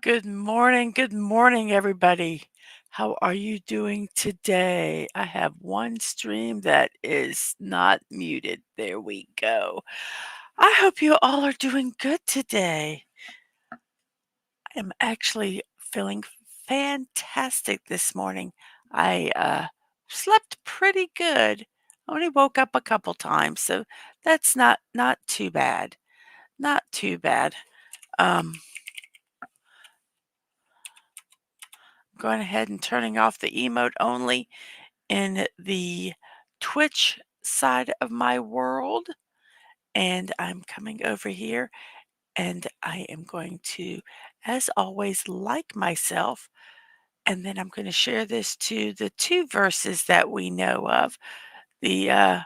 Good morning, everybody. How are you doing today? I have one stream that is not muted. There we go. I hope you all are doing good today. I am actually feeling fantastic this morning. I slept pretty good. Only woke up a couple times, so that's not too bad. Not too bad. Um, Going ahead and turning off the emote only in the Twitch side of my world. And I'm coming over here and I am going to, as always, like myself. And then I'm going to share this to the two verses that we know of. I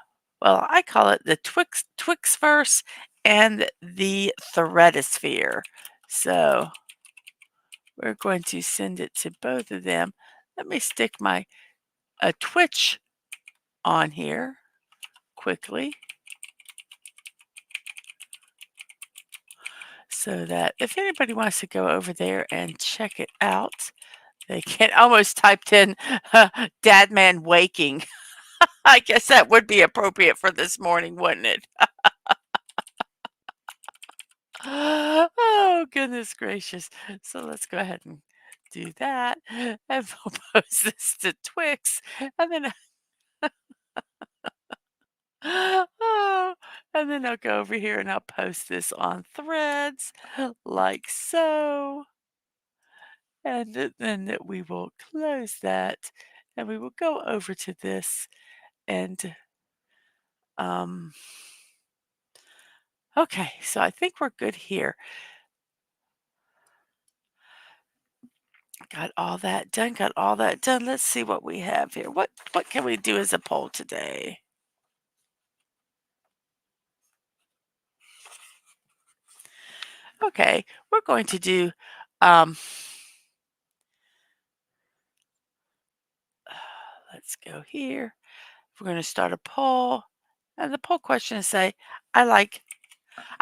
call it the Twix verse and the Threadosphere. So we're going to send it to both of them. Let me stick my Twitch on here quickly so that if anybody wants to go over there and check it out, they can. Almost typed in Dadman Waking. I guess that would be appropriate for this morning, wouldn't it? Oh, goodness gracious. So let's go ahead and do that. And we'll post this to Twix. And then oh, and then I'll go over here and I'll post this on Threads like so. And then we will close that and we will go over to this and um okay, so I think we're good here. Got all that done, got all that done. Let's see what we have here. What can we do as a poll today? Okay, we're going to do um let's go here. We're going to start a poll. And the poll question is say, I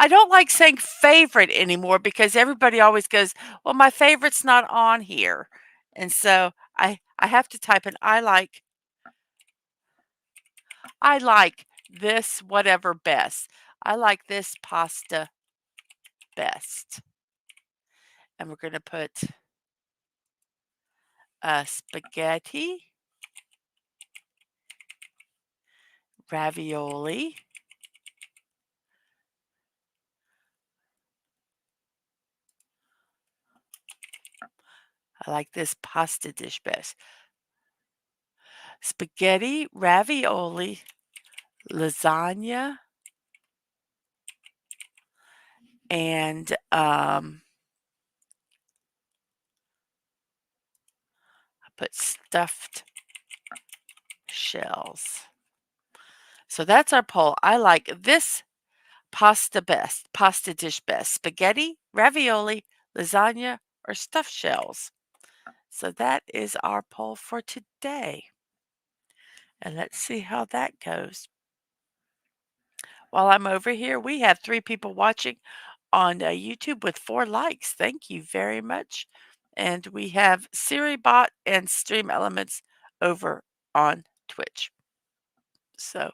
don't like saying favorite anymore because everybody always goes, "Well, my favorite's not on here." And so I have to type in I like this whatever best. I like this pasta best. And we're going to put spaghetti, ravioli, I like this pasta dish best. Spaghetti, ravioli, lasagna, and I put stuffed shells. So that's our poll. I like this pasta dish best, spaghetti, ravioli, lasagna, or stuffed shells. So that is our poll for today. And let's see how that goes. While I'm over here, we have 3 people watching on YouTube with 4 likes. Thank you very much. And we have SiriBot and Stream Elements over on Twitch. So,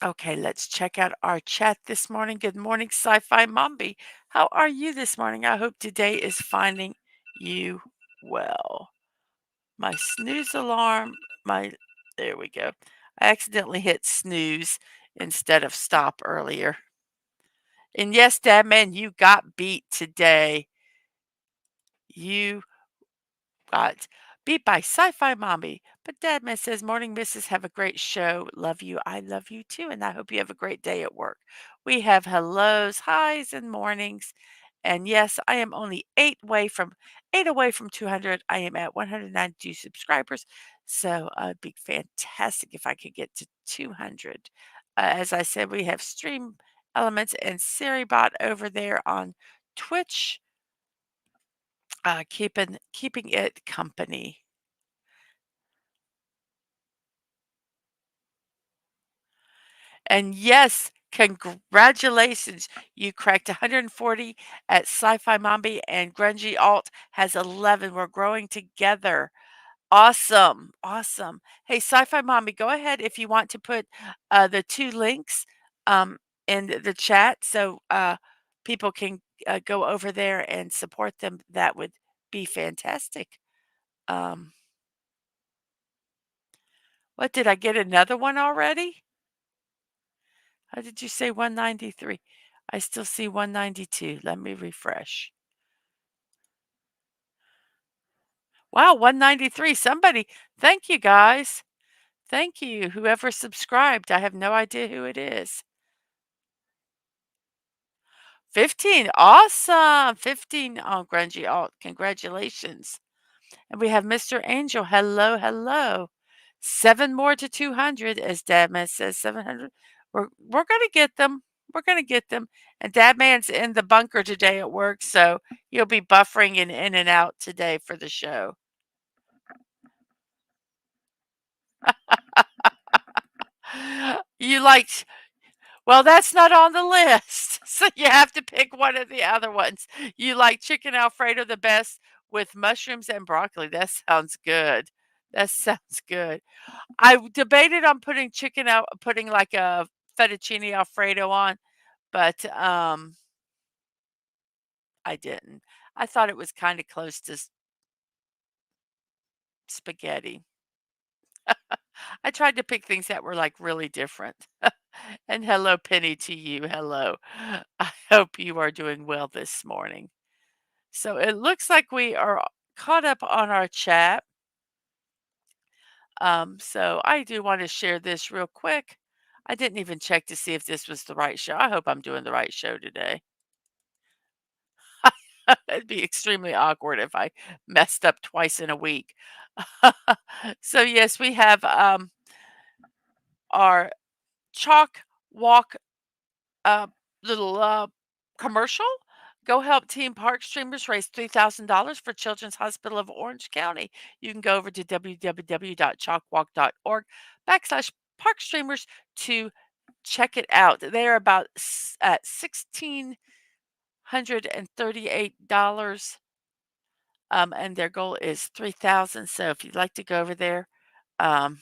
okay, let's check out our chat this morning. Good morning, Sci-Fi Mombi. How are you this morning? I hope today is finding you well. My snooze alarm, there we go. I accidentally hit snooze instead of stop earlier. And yes, Dadman, you got beat today. You got beat by Sci-Fi Mommy. But Dadman says, "Morning, missus. Have a great show. Love you. I love you too. And I hope you have a great day at work." We have hellos, highs, and mornings. And yes, I am only eight away from 200. I am at 192 subscribers. So it'd be fantastic if I could get to 200. As I said, we have Stream Elements and SiriBot over there on Twitch, keeping it company. And yes, Congratulations. You cracked 140 at Sci-Fi Mombi, and Grungy Alt has 11. We're growing together. Awesome. Awesome. Hey, Sci-Fi Mommy, go ahead if you want to put the two links um, in the chat so people can go over there and support them. That would be fantastic. Um, what did I get another one already? How did you say 193? I still see 192. Let me refresh. Wow, 193. Somebody, thank you guys. Thank you. Whoever subscribed. I have no idea who it is. 15. Awesome. 15 on Grungy Alt. Congratulations. And we have Mr. Angel. Hello, hello. 7 more to 200, as Dadman says. 700. We're going to get them. We're going to get them. And Dadman's in the bunker today at work, so you'll be buffering in and out today for the show. You liked Well, that's not on the list. So you have to pick one of the other ones. You like chicken Alfredo the best with mushrooms and broccoli. That sounds good. That sounds good. Debated on putting like a fettuccine Alfredo on, but I didn't. I thought it was kind of close to spaghetti. I tried to pick things that were like really different. And hello, Penny, to you. Hello. I hope you are doing well this morning. So it looks like we are caught up on our chat. So I do want to share this real quick. I didn't even check to see if this was the right show. I hope I'm doing the right show today. It'd be extremely awkward if I messed up twice in a week. So yes, we have our chalk walk uh, little commercial. Go help Team Park Streamers raise $3,000 for Children's Hospital of Orange County. You can go over to www.chalkwalk.org/Park Streamers to check it out. They are about at $1,638, and their goal is 3,000. So if you'd like to go over there um,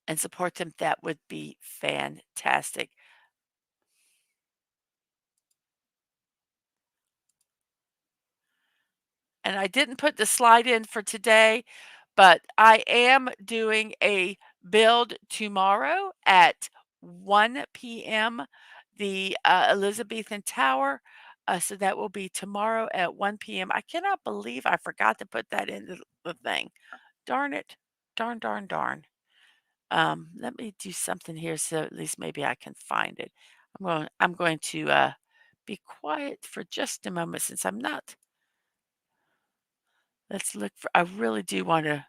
and support them, that would be fantastic. And I didn't put the slide in for today, but I am doing a build tomorrow at 1 p.m. The Elizabethan Tower. So that will be tomorrow at 1 p.m. I cannot believe I forgot to put that in the thing. Darn it. Darn, darn, darn. Let me do something here so at least maybe I can find it. I'm going to be quiet for just a moment since I'm not. Let's look for I really do wanna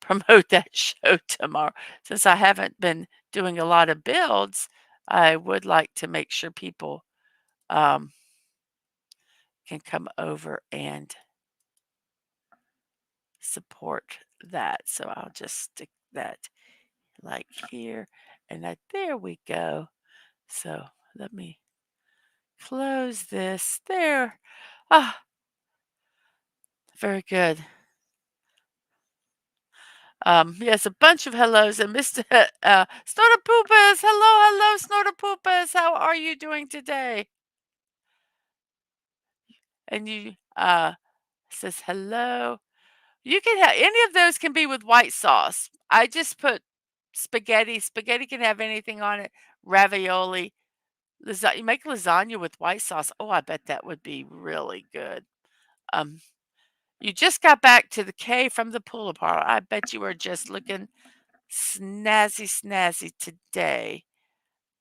promote that show tomorrow. Since I haven't been doing a lot of builds, I would like to make sure people, um, can come over and support that. So I'll just stick that, like, here, and that there we go. So let me close this. There. Ah, very good. Yes, a bunch of hellos and Mr. Snortapoopas. Hello, hello, Snortapoopas. How are you doing today? And you says hello. You can have any of those can be with white sauce. I just put spaghetti. Spaghetti can have anything on it. Ravioli. You make lasagna with white sauce. Oh, I bet that would be really good. Um, you just got back to the K from the pool parlor. I bet you were just looking snazzy, snazzy today.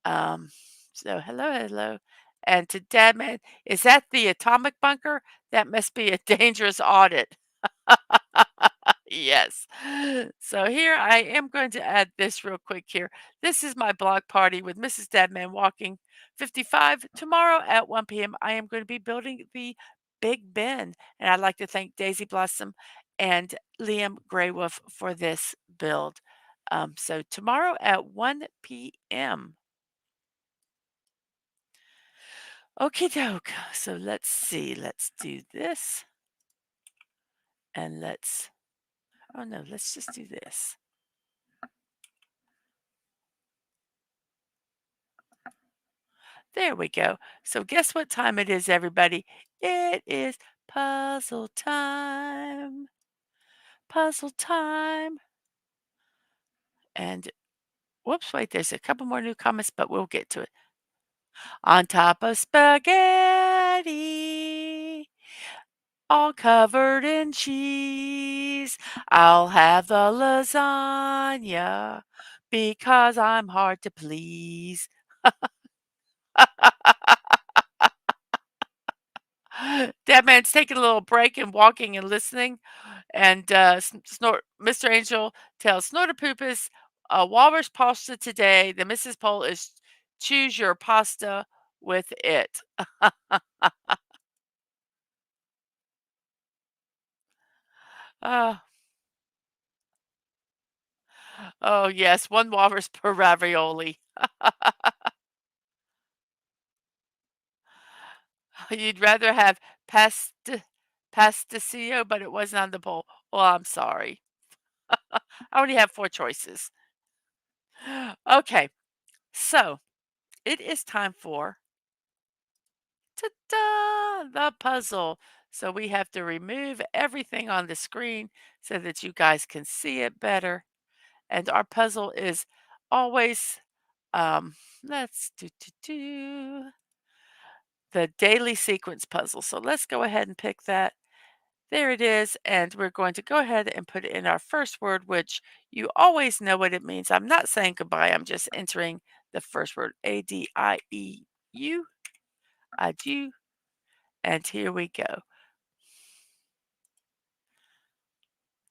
Um, so hello, hello. And to Dadman, is that the atomic bunker? That must be a dangerous audit. Yes. So here I am going to add this real quick here. This is my blog party with Mrs.DadmanWalking55. Tomorrow at 1 p.m. I am going to be building the Big Ben. And I'd like to thank Daisy Blossom and Liam Graywolf for this build. So tomorrow at 1 p.m. Okie doke. So let's see. Let's do this. And oh no, let's just do this. There we go. So guess what time it is, everybody? It is puzzle time. Puzzle time. And whoops, wait, there's a couple more new comments, but we'll get to it. On top of spaghetti, all covered in cheese, I'll have the lasagna because I'm hard to please. That man's taking a little break and walking and listening. And Mr. Angel tells Snorterpoopus, Walrus pasta today. The Mrs. Poll is choose your pasta with it. Uh, oh, yes, one walrus per ravioli. You'd rather have pasticcio, but it wasn't on the poll. Well, I'm sorry. I only have 4 choices. Okay, so it is time for ta-da! The puzzle. So we have to remove everything on the screen so that you guys can see it better. And our puzzle is always, um, let's do the daily sequence puzzle. So let's go ahead and pick that. There it is. And we're going to go ahead and put it in our first word, which you always know what it means. I'm not saying goodbye. I'm just entering the first word, A-D-I-E-U. I do. And here we go.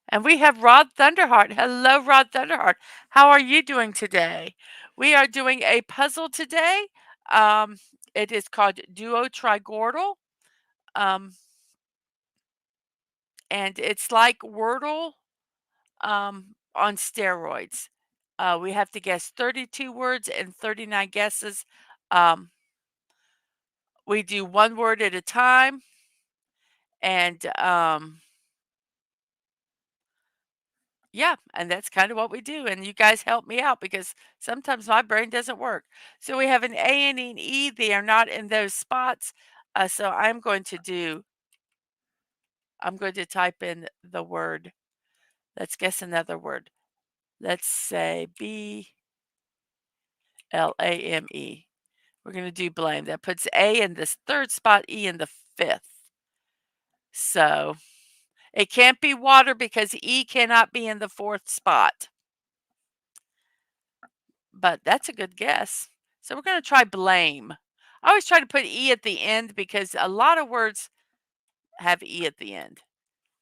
And we have Rod Thunderheart. Hello, Rod Thunderheart. How are you doing today? We are doing a puzzle today. Um, it is called Duo Trigordle. Um, and it's like Wordle on steroids. We have to guess 32 words and 39 guesses. Um, we do one word at a time. And yeah, and that's kind of what we do, and you guys help me out because sometimes my brain doesn't work. So we have an A and an E, they are not in those spots, so I'm going to type in the word. Let's guess another word. Let's say B-L-A-M-E. We're gonna do blame. That puts A in this 3rd spot, E in the 5th. So, it can't be water because E cannot be in the 4th spot. But that's a good guess. So we're going to try blame. I always try to put E at the end because a lot of words have E at the end.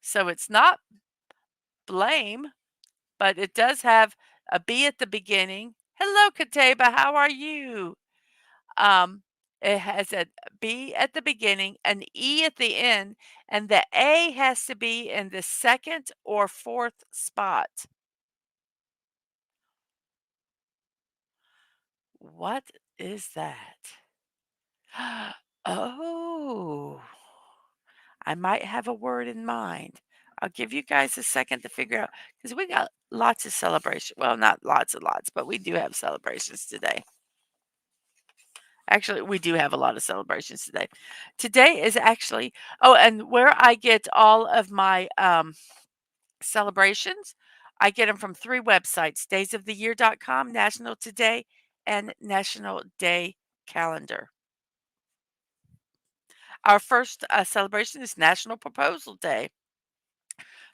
So it's not blame, but it does have a B at the beginning. Hello, Kateba. How are you? Um, it has a B at the beginning, an E at the end, and the A has to be in the 2nd or 4th spot. What is that? Oh, I might have a word in mind. I'll give you guys a second to figure out because we got lots of celebration. Well, not lots and lots, but we do have celebrations today. Actually, we do have a lot of celebrations today. Today is actually, oh, and where I get all of my celebrations, I get them from 3 websites, daysoftheyear.com, National Today, and National Day Calendar. Our first celebration is National Proposal Day.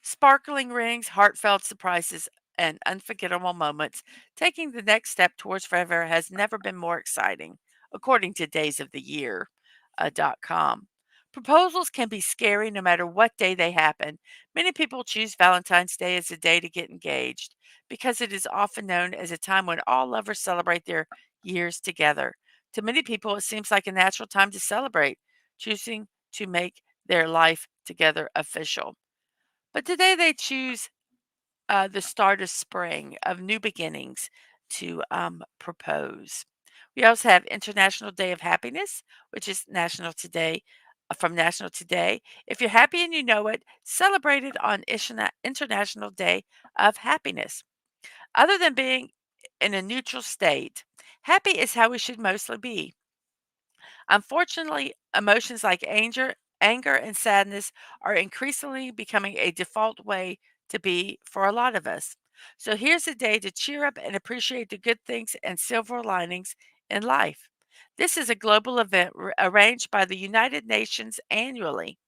Sparkling rings, heartfelt surprises, and unforgettable moments. Taking the next step towards forever has never been more exciting, according to daysoftheyear.com. Proposals can be scary no matter what day they happen. Many people choose Valentine's Day as a day to get engaged because it is often known as a time when all lovers celebrate their years together. To many people, it seems like a natural time to celebrate, choosing to make their life together official. But today they choose the start of spring, of new beginnings to propose. We also have International Day of Happiness, which is National Today from National Today. If you're happy and you know it, celebrate it on International Day of Happiness. Other than being in a neutral state, happy is how we should mostly be. Unfortunately, emotions like anger and sadness are increasingly becoming a default way to be for a lot of us. So here's a day to cheer up and appreciate the good things and silver linings in life. This is a global event arranged by the United Nations annually.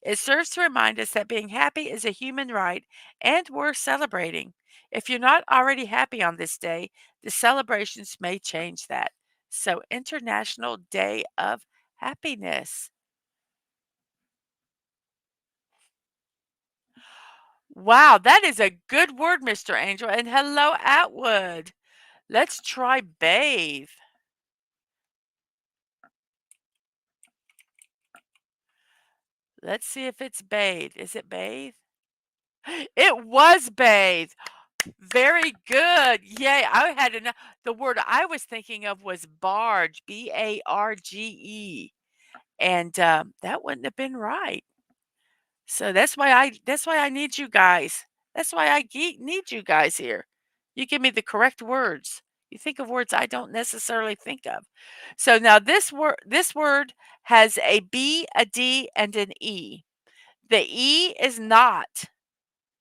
It serves to remind us that being happy is a human right and worth celebrating. If you're not already happy on this day, the celebrations may change that. So, International Day of Happiness. Wow, that is a good word, Mr. Angel. And hello, Atwood. Let's try bathe. Let's see if it's bathe. Is it bathe? It was bathe. Very good. Yay. I had enough. The word I was thinking of was barge, Barge. And that wouldn't have been right. So that's why I need you guys. That's why need you guys here. You give me the correct words. You think of words I don't necessarily think of. So now this word has a B, a D, and an E. The E is not.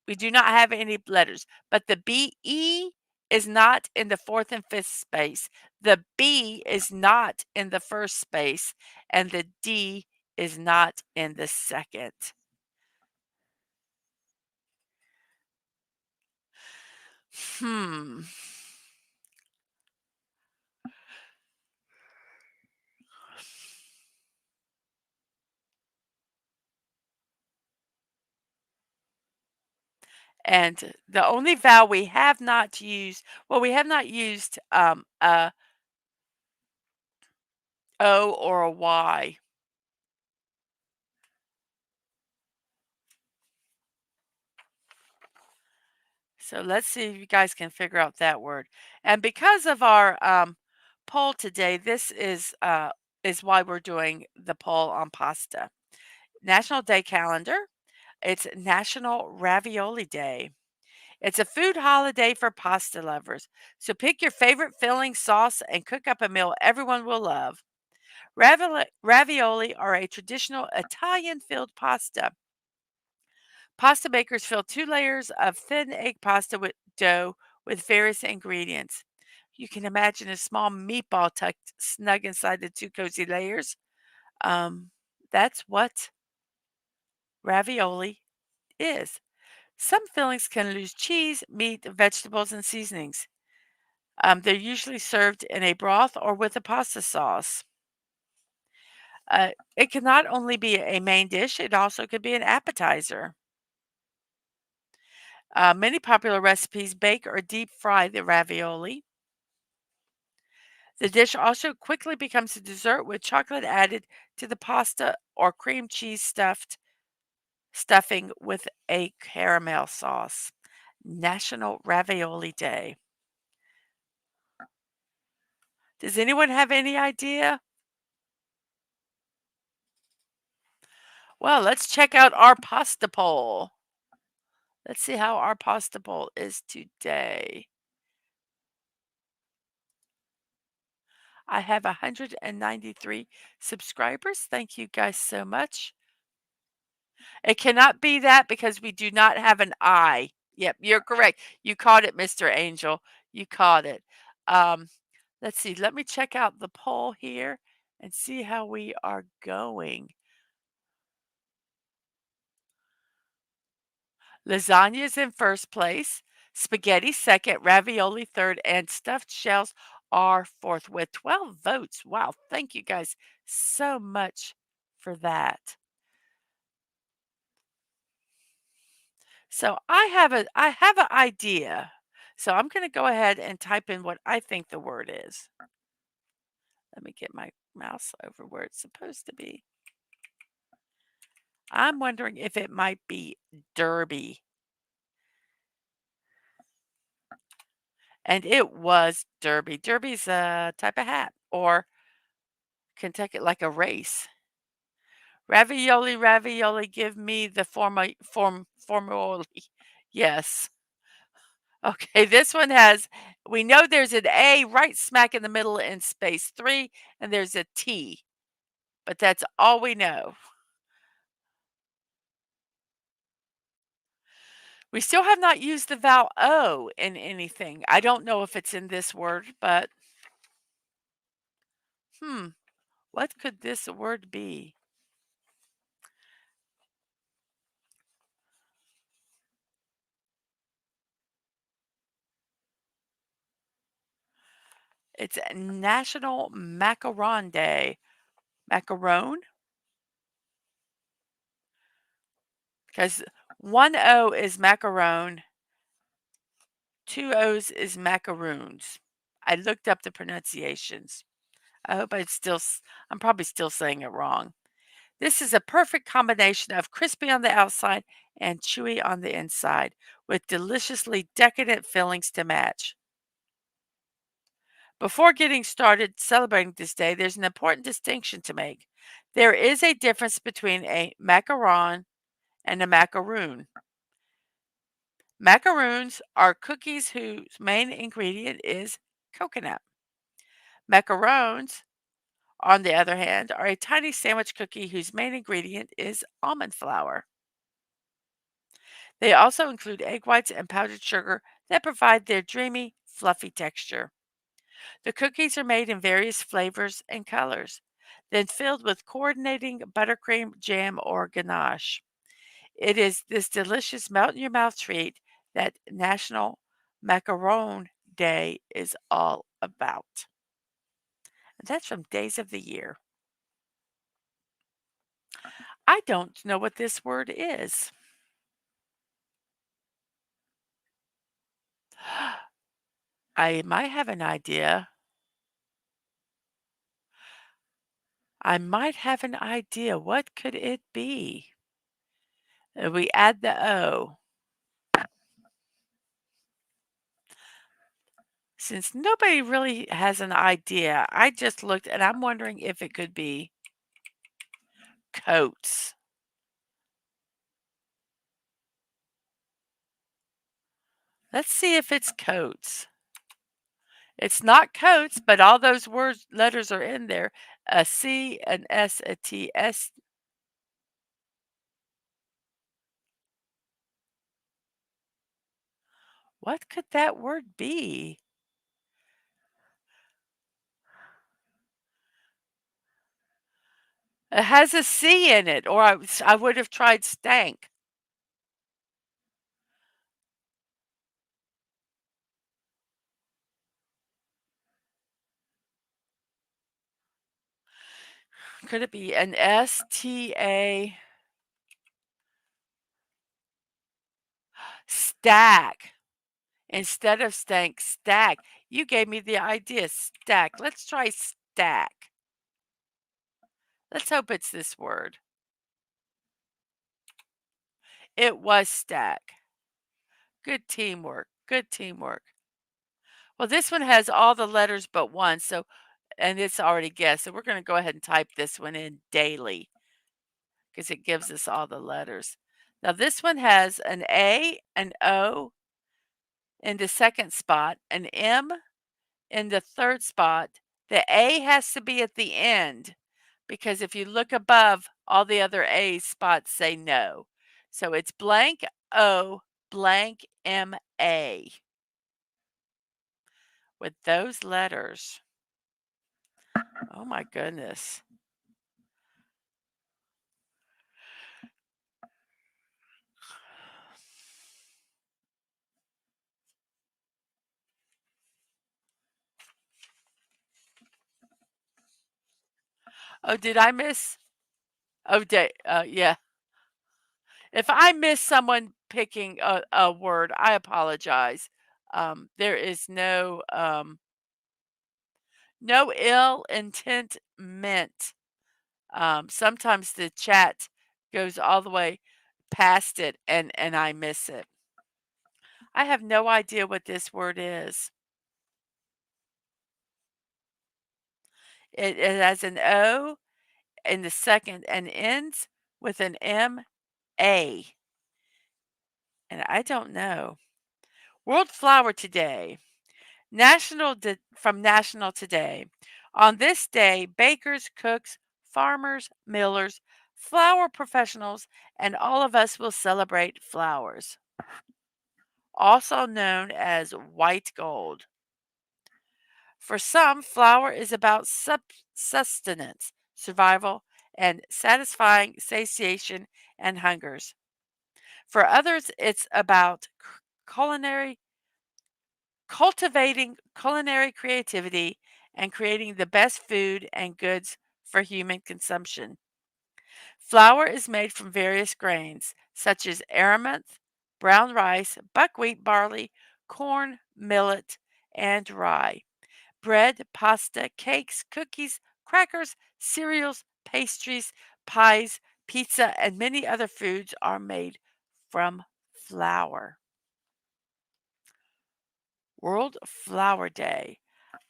We do not have any letters, but the BE is not in the fourth and fifth space. The B is not in the first space, and the D is not in the second. Hmm. And the only vowel we have not used, well, we have not used a O or a Y. So let's see if you guys can figure out that word. And because of our poll today, this is why we're doing the poll on pasta. National Day calendar. It's National Ravioli Day. It's a food holiday for pasta lovers. So pick your favorite filling, sauce, and cook up a meal everyone will love. Ravioli are a traditional Italian filled pasta. Pasta makers fill 2 layers of thin egg pasta with dough with various ingredients. You can imagine a small meatball tucked snug inside the 2 cozy layers. Um, that's what ravioli is. Some fillings can lose cheese, meat, vegetables, and seasonings. They're usually served in a broth or with a pasta sauce. It can not only be a main dish, it also could be an appetizer. Many popular recipes bake or deep fry the ravioli. The dish also quickly becomes a dessert with chocolate added to the pasta or cream cheese stuffing with a caramel sauce. National Ravioli Day. Does anyone have any idea? Well, let's check out our pasta poll. Let's see how our pasta poll is today. I have 193 subscribers. Thank you guys so much. It cannot be that because we do not have an I. Yep, you're correct. You caught it, Mr. Angel. You caught it. Um, let's see. Let me check out the poll here and see how we are going. Lasagna is in first place, spaghetti second, ravioli third, and stuffed shells are fourth with 12 votes. Wow, thank you guys so much for that. So I have an idea. So I'm going to go ahead and type in what I think the word is. Let me get my mouse over where it's supposed to be. I'm wondering if it might be derby. And it was Derby. Derby's a type of hat, or Kentucky, like a race. Ravioli, ravioli, give me the formoli. Yes. Okay, this one has, we know there's an A right smack in the middle in space 3, and there's a T, but that's all we know. We still have not used the vowel O in anything. I don't know if it's in this word, but hmm, what could this word be? It's National Macaron Day. Macaron? Because one O is macaron, two O's is macaroons. I looked up the pronunciations. I hope I'm probably still saying it wrong. This is a perfect combination of crispy on the outside and chewy on the inside, with deliciously decadent fillings to match. Before getting started celebrating this day, there's an important distinction to make. There is a difference between a macaron and a macaroon. Macaroons are cookies whose main ingredient is coconut. Macarons, on the other hand, are a tiny sandwich cookie whose main ingredient is almond flour. They also include egg whites and powdered sugar that provide their dreamy, fluffy texture. The cookies are made in various flavors and colors, then filled with coordinating buttercream, jam, or ganache. It is this delicious melt in your mouth treat that National Macaron Day is all about. And that's from Days of the Year. I don't know what this word is. I might have an idea. I might have an idea. What could it be? We add the O. Since nobody really has an idea, I just looked and I'm wondering if it could be coats. Let's see if it's coats. It's not coats, but all those words letters are in there. A C, an S, a T, S. What could that word be? It has a C in it, or I would have tried stank. Could it be an S-T-A? Stack. Instead of stank, stack. You gave me the idea, stack. Let's try stack. Let's hope it's this word. It was stack. Good teamwork. Good teamwork. Well, this one has all the letters but one, so and it's already guessed. So we're going to go ahead and type this one in daily because it gives us all the letters. Now this one has an A, an O in the second spot, an M in the third spot. The A has to be at the end because if you look above, all the other A spots say no. So it's blank O blank M-A with those letters. Oh my goodness. Oh, did I miss? Oh, yeah. If I miss someone picking a word, I apologize. There is no ill intent meant. Sometimes the chat goes all the way past it and I miss it. I have no idea what this word is. It has an O in the second and ends with an M-A, and I don't know. World Flower Today. From National Today. On this day, bakers, cooks, farmers, millers, flower professionals, and all of us will celebrate flowers, also known as white gold. For some, flour is about sustenance, survival, and satisfying satiation and hungers. For others, it's about culinary cultivating culinary creativity and creating the best food and goods for human consumption. Flour is made from various grains, such as amaranth, brown rice, buckwheat, barley, corn, millet, and rye. Bread, pasta, cakes, cookies, crackers, cereals, pastries, pies, pizza, and many other foods are made from flour. World Flower Day.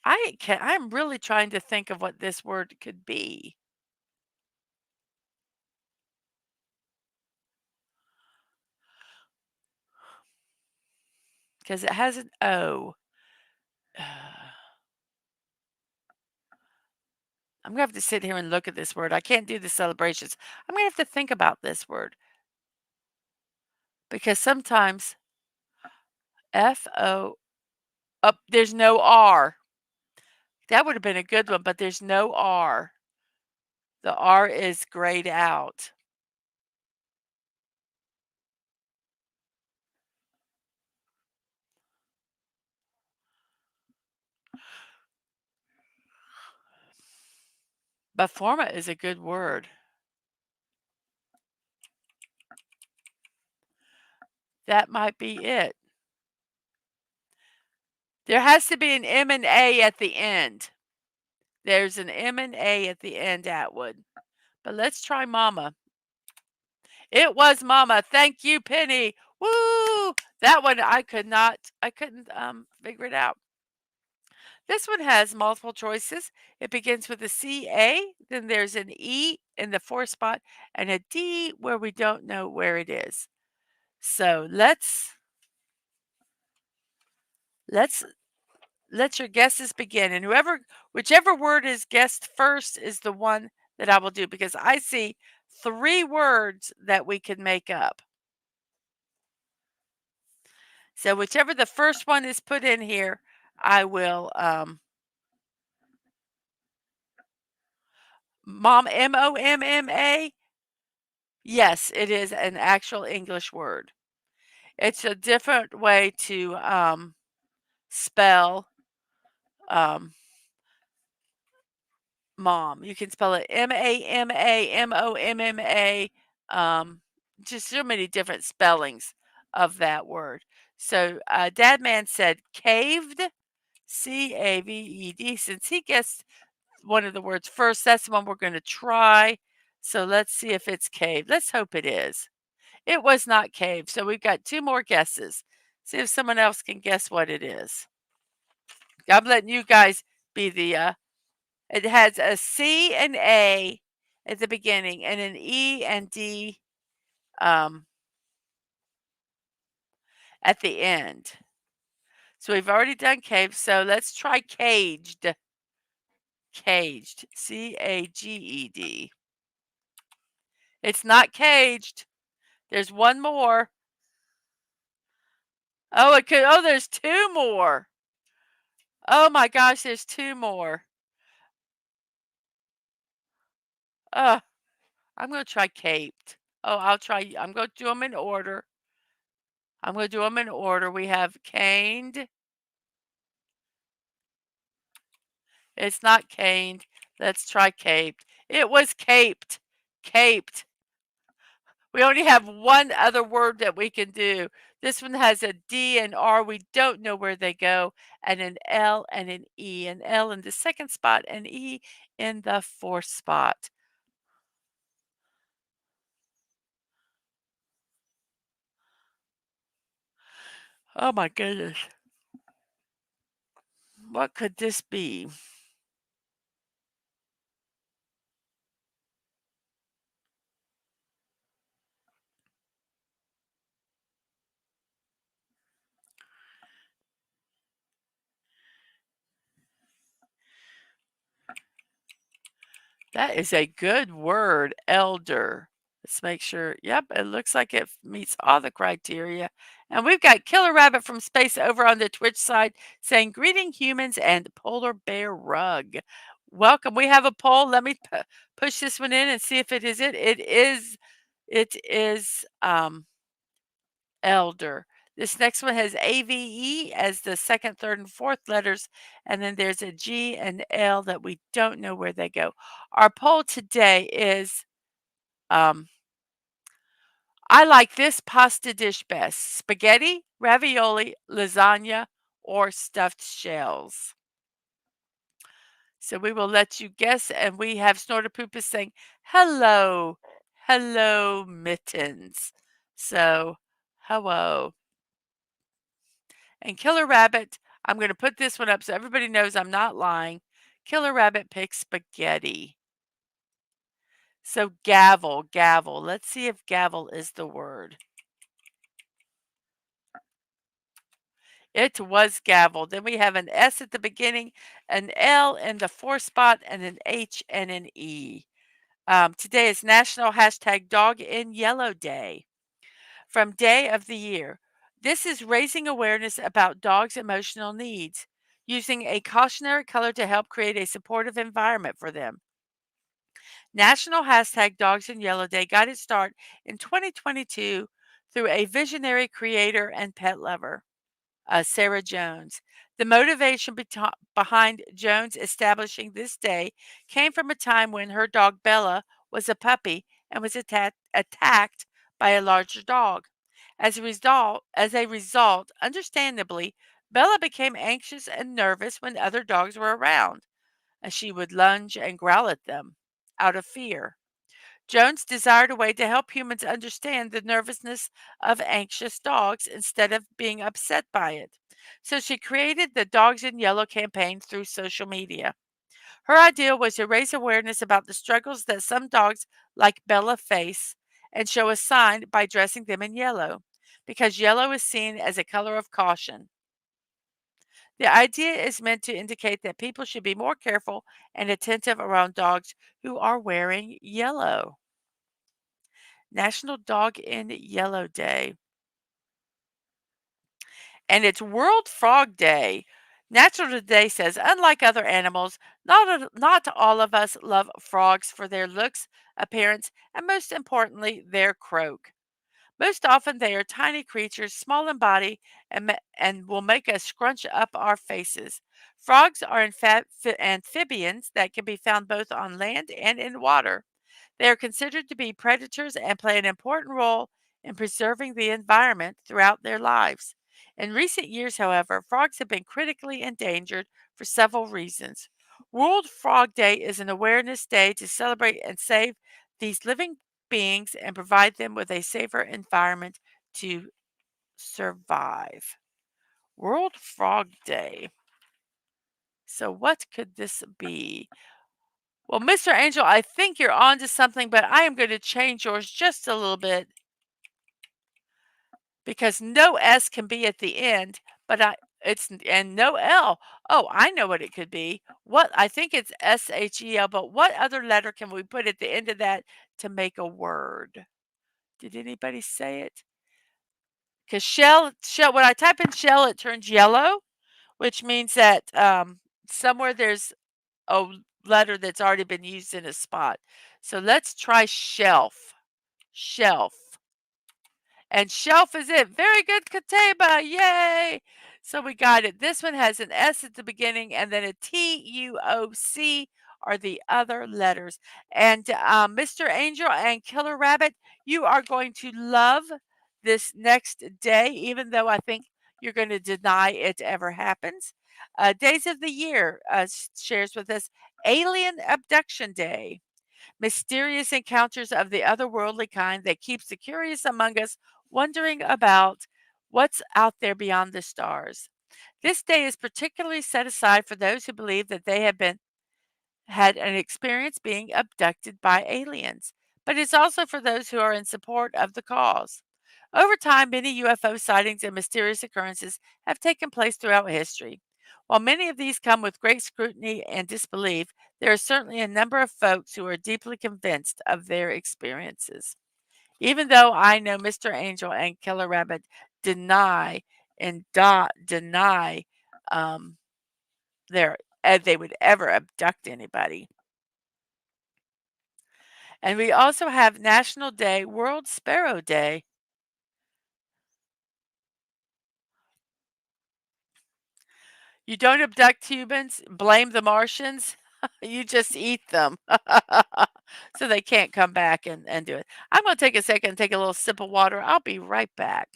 I'm really trying to think of what this word could be because it has an O. I'm gonna have to sit here and look at this word. I can't do the celebrations. I'm gonna have to think about this word because sometimes F-O, up there's no R. That would have been a good one, but there's no R. The R is grayed out. But forma is a good word. That might be it. There has to be an M and A at the end. There's an M and A at the end, Atwood. But let's try mama. It was mama. Thank you, Penny. Woo! That one I couldn't figure it out. This one has multiple choices. It begins with a C-A, then there's an E in the fourth spot, and a D where we don't know where it is. So let's let your guesses begin. And whichever word is guessed first is the one that I will do because I see 3 words that we can make up. So whichever the first one is put in here, I will Momma. Yes, it is an actual English word. It's a different way to spell um, mom. You can spell it Mamamamomma. Just so many different spellings of that word. So Dadman said caved, C-A-V-E-D. Since he guessed one of the words first, that's the one we're going to try. So let's see if it's caved. Let's hope it is. It was not caved. So we've got 2 more guesses. See if someone else can guess what it is. I'm letting you guys be the it has a C and A at the beginning and an E and D um, at the end. So we've already done caved. So let's try caged. Caged. C-A-G-E-D. It's not caged. There's one more. Oh, it could. Oh, there's 2 more. Oh my gosh, there's 2 more. Uh, I'm going to try caped. Oh, I'm going to do them in order. We have caned. It's not caned. Let's try caped. It was caped. Caped. We only have one other word that we can do. This one has a D and R. We don't know where they go. And an L and an E. An L in the second spot, an E in the fourth spot. Oh my goodness. What could this be? That is a good word, elder. Let's make sure. Yep, it looks like it meets all the criteria. And we've got Killer Rabbit from Space over on the Twitch side saying, "Greeting humans and polar bear rug." Welcome. We have a poll. Let me push this one in and see if it is it. It is. It is elder. This next one has AVE as the second, third, and fourth letters, and then there's a G and L that we don't know where they go. Our poll today is um, I like this pasta dish best: spaghetti, ravioli, lasagna, or stuffed shells. So we will let you guess, and we have Snorterpoopus saying, hello, hello, mittens. So, hello. And Killer Rabbit, I'm going to put this one up so everybody knows I'm not lying. Killer Rabbit picks spaghetti. So gavel, gavel. Let's see if gavel is the word. It was gavel. Then we have an S at the beginning, an L in the fourth spot, and an H and an E. Today is National Hashtag Dog in Yellow Day. From Day of the Year. This is raising awareness about dogs' emotional needs, using a cautionary color to help create a supportive environment for them. National Hashtag Dogs in Yellow Day got its start in 2022 through a visionary creator and pet lover, Sarah Jones. The motivation behind Jones establishing this day came from a time when her dog Bella was a puppy and was attacked by a larger dog. As a result, understandably, Bella became anxious and nervous when other dogs were around, and she would lunge and growl at them out of fear. Jones desired a way to help humans understand the nervousness of anxious dogs instead of being upset by it. So she created the Dogs in Yellow campaign through social media. Her idea was to raise awareness about the struggles that some dogs, like Bella, face and show a sign by dressing them in yellow, because yellow is seen as a color of caution. The idea is meant to indicate that people should be more careful and attentive around dogs who are wearing yellow. National Dog in Yellow Day. And it's World Frog Day. Natural Today says, unlike other animals, not all of us love frogs for their looks, appearance, and most importantly, their croak. Most often, they are tiny creatures, small in body, and will make us scrunch up our faces. Frogs are amphibians that can be found both on land and in water. They are considered to be predators and play an important role in preserving the environment throughout their lives. In recent years, however, frogs have been critically endangered for several reasons. World Frog Day is an awareness day to celebrate and save these living beings and provide them with a safer environment to survive. World Frog Day. So, what could this be? Well, Mr. Angel, I think you're on to something, but I am going to change yours just a little bit because no S can be at the end, but and no L. Oh, I know what it could be. What I think it's SHEL, but what other letter can we put at the end of that to make a word? Did anybody say it? Because shell, when I type in shell, it turns yellow, which means that somewhere there's a letter that's already been used in a spot. So let's try shelf. Shelf. And shelf is it. Very good, Kateba. Yay. So we got it. This one has an S at the beginning and then a TUOC are the other letters. And Mr. Angel and Killer Rabbit, you are going to love this next day, even though I think you're going to deny it ever happens. Days of the Year shares with us Alien Abduction Day. Mysterious encounters of the otherworldly kind that keeps the curious among us wondering about what's out there beyond the stars. This day is particularly set aside for those who believe that they have been had an experience being abducted by aliens, but it's also for those who are in support of the cause. Over time, many UFO sightings and mysterious occurrences have taken place throughout history. While many of these come with great scrutiny and disbelief, there are certainly a number of folks who are deeply convinced of their experiences. Even though I know Mr. Angel and Killer Rabbit deny deny um, their they would ever abduct anybody. And we also have National Day, World Sparrow Day. You don't abduct humans, blame the Martians. You just eat them. So they can't come back and do it. I'm going to take a second and take a little sip of water. I'll be right back.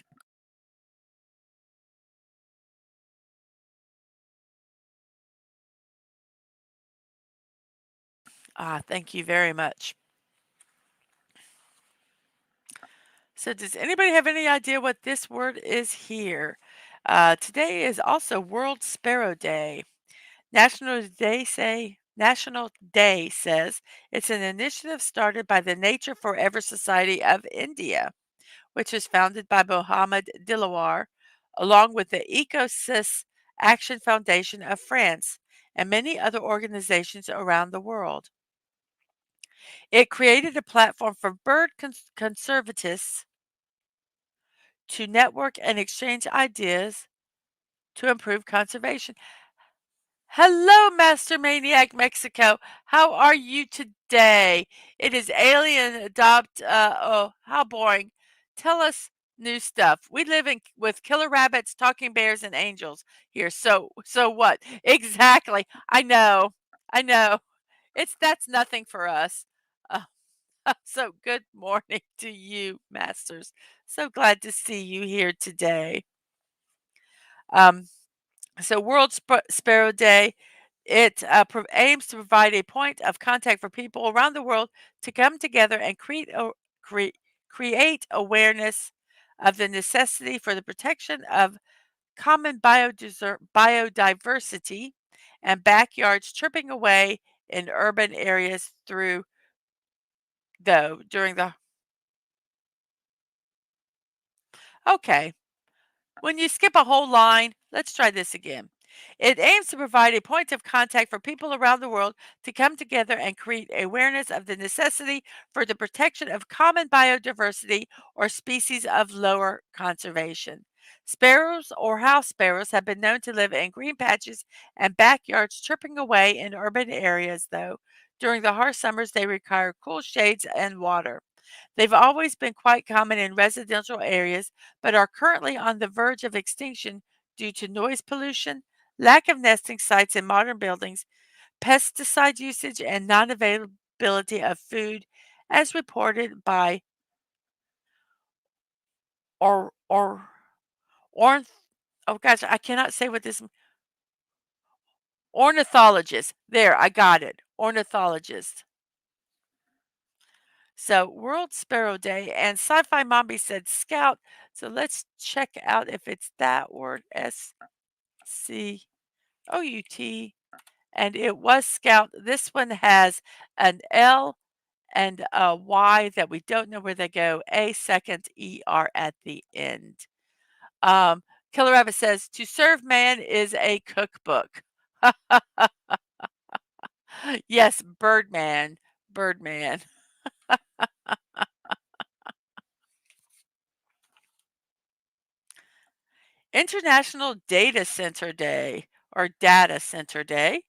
Ah, thank you very much. So, does anybody have any idea what this word is here? Today is also World Sparrow Day. National Day says it's an initiative started by the Nature Forever Society of India, which was founded by Mohammed Dilawar, along with the Ecosys Action Foundation of France and many other organizations around the world. It created a platform for bird conservatists to network and exchange ideas to improve conservation. Hello, Master Maniac Mexico. How are you today? It is Alien Adopt. Oh, how boring. Tell us new stuff. We live in with killer rabbits, talking bears, and angels here. So what? Exactly. I know. I know. That's nothing for us. Uh, so good morning to you, Masters. So glad to see you here today. Um, So, World Sparrow Day, it aims to provide a point of contact for people around the world to come together and create awareness of the necessity for the protection of common biodiversity and backyards chirping away in urban areas through though during the okay. When you skip a whole line, let's try this again. It aims to provide a point of contact for people around the world to come together and create awareness of the necessity for the protection of common biodiversity or species of lower conservation. Sparrows or house sparrows have been known to live in green patches and backyards chirping away in urban areas, though. During the harsh summers, they require cool shades and water. They've always been quite common in residential areas, but are currently on the verge of extinction due to noise pollution, lack of nesting sites in modern buildings, pesticide usage, and non availability of food, as reported by or ornth. Oh gosh, I cannot say what this ornithologist. There, I got it. Ornithologist. So, World Sparrow Day, and Sci-Fi Mommy said scout. So let's check out if it's that word, SCOUT, and it was scout. This one has an L and a Y that we don't know where they go, a second ER at the end. Um, Killer Rabbit says, to serve man is a cookbook. Yes, Birdman, Birdman. International Data Center Day or Data Center Day.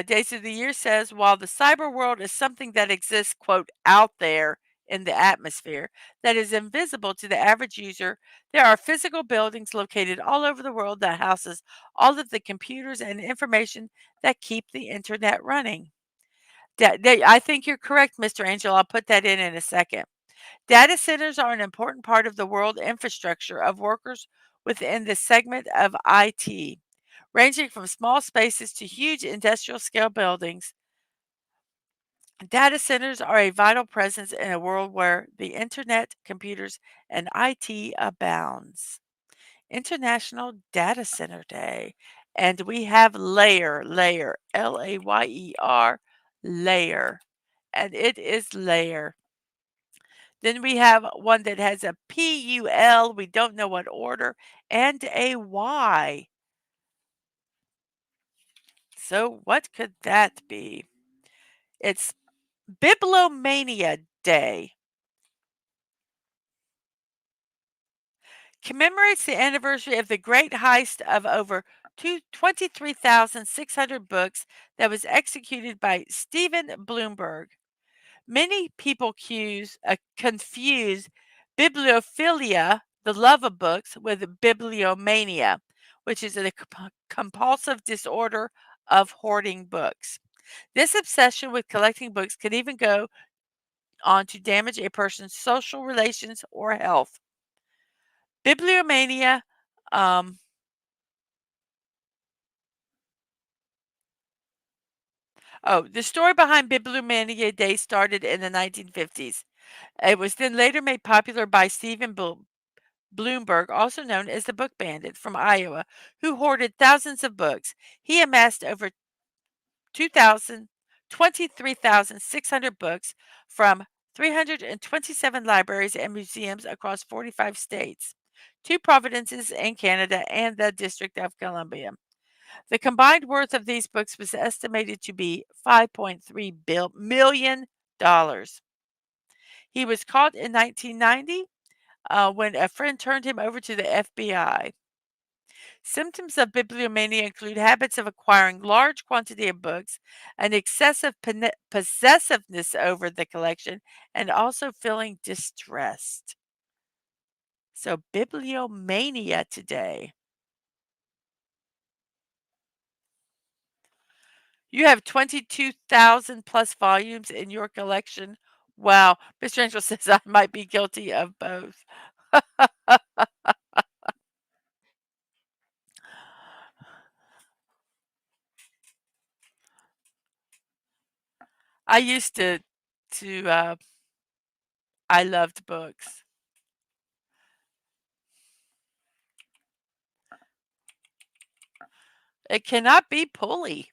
Days of the Year says while the cyber world is something that exists, quote, out there in the atmosphere that is invisible to the average user, there are physical buildings located all over the world that houses all of the computers and information that keep the internet running. I think you're correct, Mr. Angel. I'll put that in a second. Data centers are an important part of the world infrastructure of workers within the segment of IT, ranging from small spaces to huge industrial scale buildings. Data centers are a vital presence in a world where the internet, computers, and IT abounds. International Data Center Day. And we have layer, Layer, layer. And it is layer. Then we have one that has a PUL, we don't know what order, and a Y. So what could that be? It's Bibliomania Day. Commemorates the anniversary of the great heist of over 23,600 books that was executed by Stephen Bloomberg. Many people confuse bibliophilia, the love of books, with bibliomania, which is a compulsive disorder of hoarding books. This obsession with collecting books can even go on to damage a person's social relations or health. Bibliomania, um, the story behind Bibliomania Day started in the 1950s. It was then later made popular by Stephen Bloomberg, also known as the Book Bandit from Iowa, who hoarded thousands of books. He amassed over 2,000, 23,600 books from 327 libraries and museums across 45 states, two provinces in Canada, and the District of Columbia. The combined worth of these books was estimated to be $5.3 million. He was caught in 1990 when a friend turned him over to the FBI. Symptoms of bibliomania include habits of acquiring large quantity of books, an excessive possessiveness over the collection, and also feeling distressed. So, bibliomania today. You have 22,000 plus volumes in your collection. Wow. Mr. Angel says I might be guilty of both. I used to I loved books. It cannot be pulley.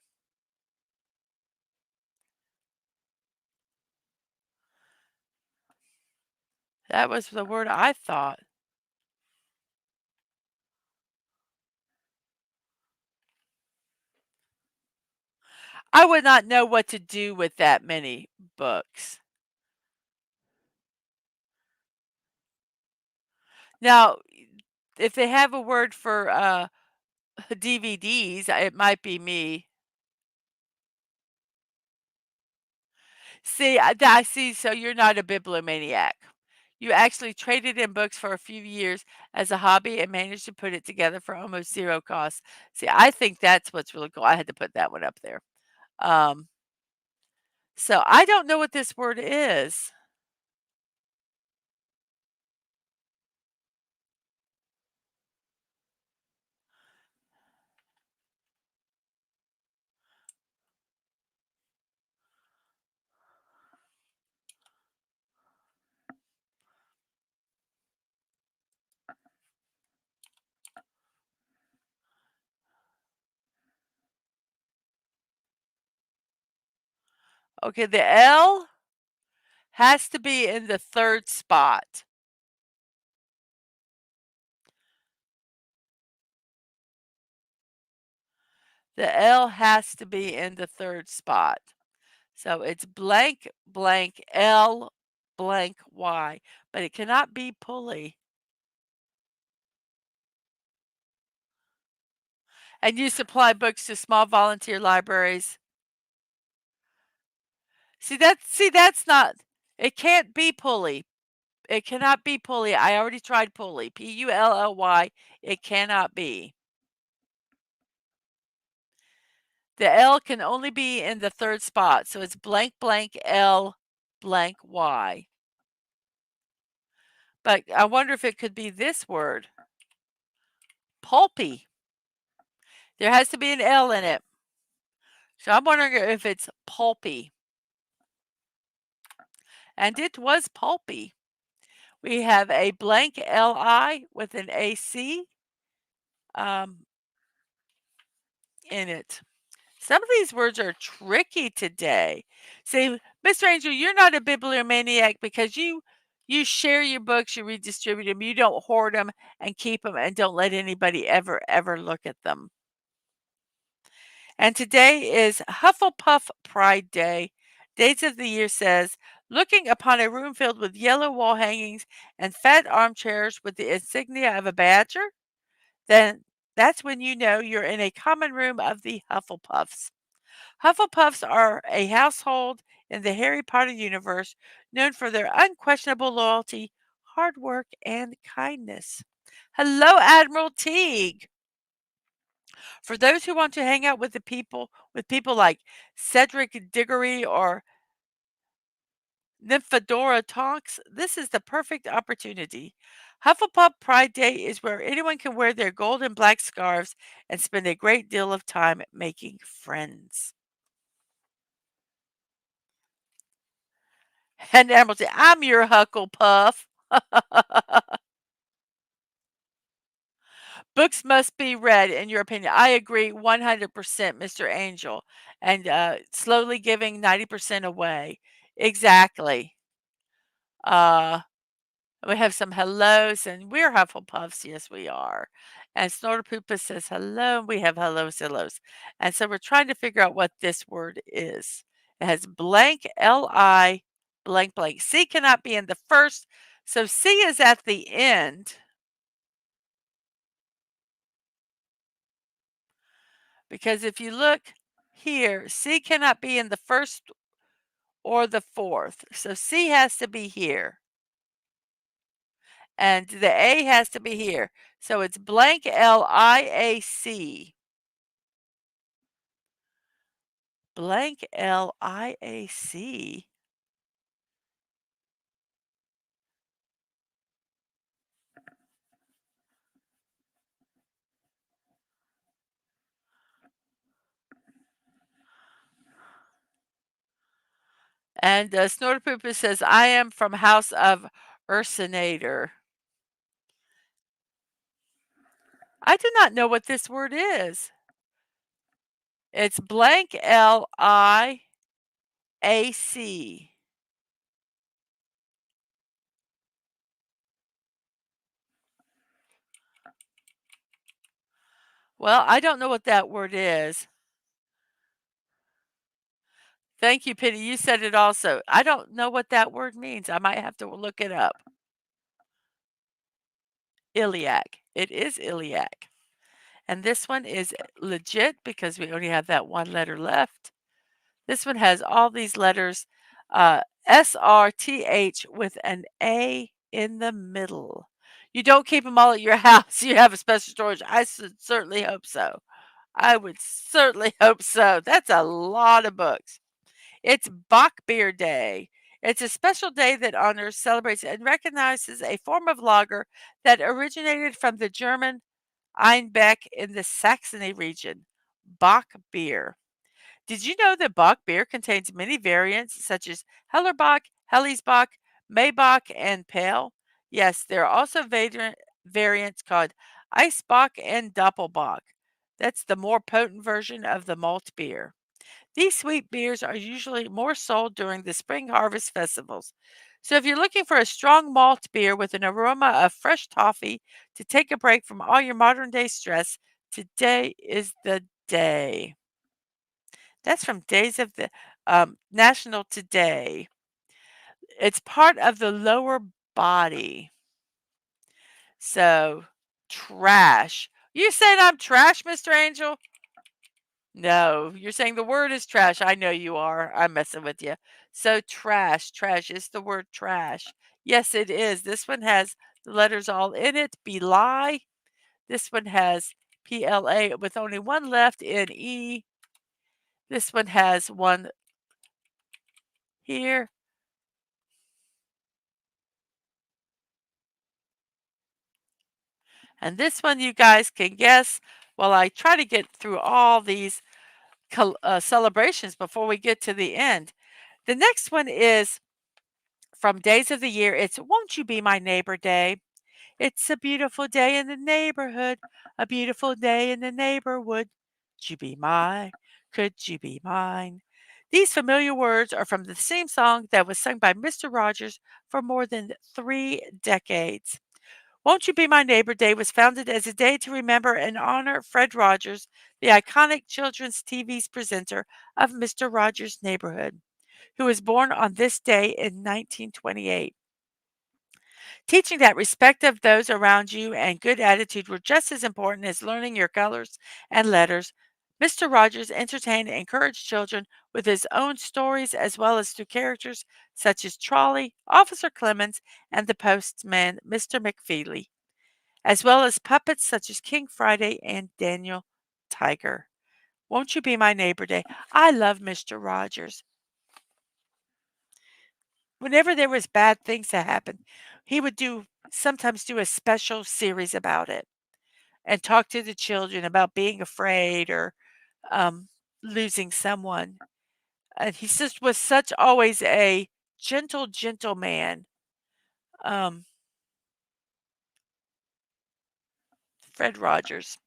That was the word I thought. I would not know what to do with that many books. Now, if they have a word for DVDs, it might be me. See, I see. So you're not a bibliomaniac. You actually traded in books for a few years as a hobby and managed to put it together for almost zero cost. See, I think that's what's really cool. I had to put that one up there. Um, so I don't know what this word is. Okay, the L has to be in the third spot. The L has to be in the third spot. So it's blank, blank, L, blank, Y, but it cannot be pulley. And you supply books to small volunteer libraries. See that's not, it can't be pulley. It cannot be pulley. I already tried pulley. P-U-L-L-Y. It cannot be. The L can only be in the third spot. So it's blank, blank, L, blank, Y. But I wonder if it could be this word. Pulpy. There has to be an L in it. So I'm wondering if it's pulpy. And it was pulpy. We have a blank L-I with an A-C um, in it. Some of these words are tricky today. See, Mr. Angel, you're not a bibliomaniac because you share your books, you redistribute them, you don't hoard them and keep them and don't let anybody ever look at them. And today is Hufflepuff Pride Day. Dates of the year says, looking upon a room filled with yellow wall hangings and fat armchairs with the insignia of a badger, then that's when you know you're in a common room of the Hufflepuffs. Hufflepuffs are a household in the Harry Potter universe known for their unquestionable loyalty, hard work, and kindness. Hello, Admiral Teague. For those who want to hang out with people like Cedric Diggory or Nymphadora Tonks, this is the perfect opportunity. Hufflepuff Pride Day is where anyone can wear their gold and black scarves and spend a great deal of time making friends. And Admiral said, I'm your Hucklepuff. Books must be read, in your opinion. I agree 100%, Mr. Angel. And slowly giving 90% away. Exactly. Uh, we have some hellos, and we're Hufflepuffs. Yes, we are. And Snorterpoopa says hello. We have hellos. And so we're trying to figure out what this word is. It has blank, L-I, blank, blank. C cannot be in the first. So C is at the end. Because if you look here, C cannot be in the first or the fourth. So C has to be here. And the A has to be here. So it's blank L-I-A-C. Blank L-I-A-C. And Snorterpooper says, I am from House of Ursinator. I do not know what this word is. It's blank L-I-A-C. Well, I don't know what that word is. Thank you, Penny. You said it also. I don't know what that word means. I might have to look it up. Iliac. It is iliac. And this one is legit because we only have that one letter left. This one has all these letters, SRTH with an A in the middle. You don't keep them all at your house. You have a special storage. I certainly hope so. I would certainly hope so. That's a lot of books. It's Bach Beer Day. It's a special day that honors, celebrates, and recognizes a form of lager that originated from the German Einbeck in the Saxony region, Bach beer. Did you know that Bach beer contains many variants such as Hellerbach, Hellesbach, Maybach, and Pale? Yes, there are also variants called Eisbach and Doppelbach. That's the more potent version of the malt beer. These sweet beers are usually more sold during the spring harvest festivals. So if you're looking for a strong malt beer with an aroma of fresh toffee to take a break from all your modern day stress, today is the day. That's from Days of the National Today. It's part of the lower body. So trash. You saying I'm trash, Mr. Angel? No, you're saying the word is trash. I know you are. I'm messing with you. So trash, trash is the word trash. Yes, it is. This one has the letters all in it. Belie. This one has PLA with only one left in E. This one has one here. And this one you guys can guess while I try to get through all these celebrations before we get to the end. The next one is from Days of the Year. It's Won't You Be My Neighbor Day. It's a beautiful day in the neighborhood, a beautiful day in the neighborhood. Could you be mine? Could you be mine? These familiar words are from the same song that was sung by Mr. Rogers for more than 3 decades. Won't You Be My Neighbor Day was founded as a day to remember and honor Fred Rogers, the iconic children's TV's presenter of Mr. Rogers' Neighborhood, who was born on this day in 1928. Teaching that respect of those around you and good attitude were just as important as learning your colors and letters. Mr. Rogers entertained and encouraged children with his own stories as well as through characters such as Trolley, Officer Clemens, and the postman, Mr. McFeely, as well as puppets such as King Friday and Daniel Tiger. Won't You Be My Neighbor Day? I love Mr. Rogers. Whenever there was bad things that happened, he would sometimes do a special series about it and talk to the children about being afraid or um, losing someone. And he just was such always a gentle, gentle man. Um, Fred Rogers.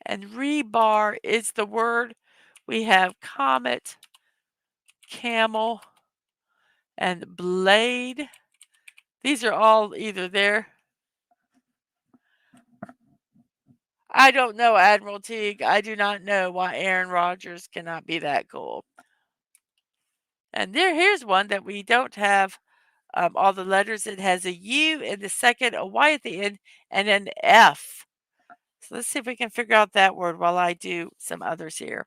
And rebar is the word. We have comet, camel, and blade. These are all either there. I don't know, Admiral Teague. I do not know why Aaron Rodgers cannot be that cool. And here's one that we don't have all the letters. It has a U in the second, a Y at the end, and an F. So let's see if we can figure out that word while I do some others here.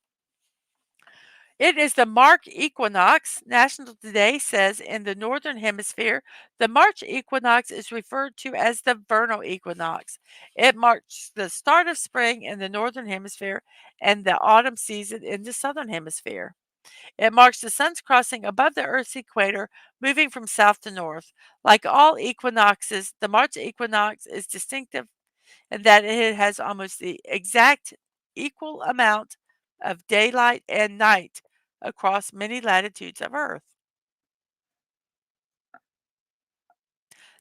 It is the March equinox. National Today says in the Northern Hemisphere, the March equinox is referred to as the vernal equinox. It marks the start of spring in the Northern Hemisphere and the autumn season in the Southern Hemisphere. It marks the sun's crossing above the Earth's equator, moving from south to north. Like all equinoxes, the March equinox is distinctive in that it has almost the exact equal amount of daylight and night across many latitudes of Earth.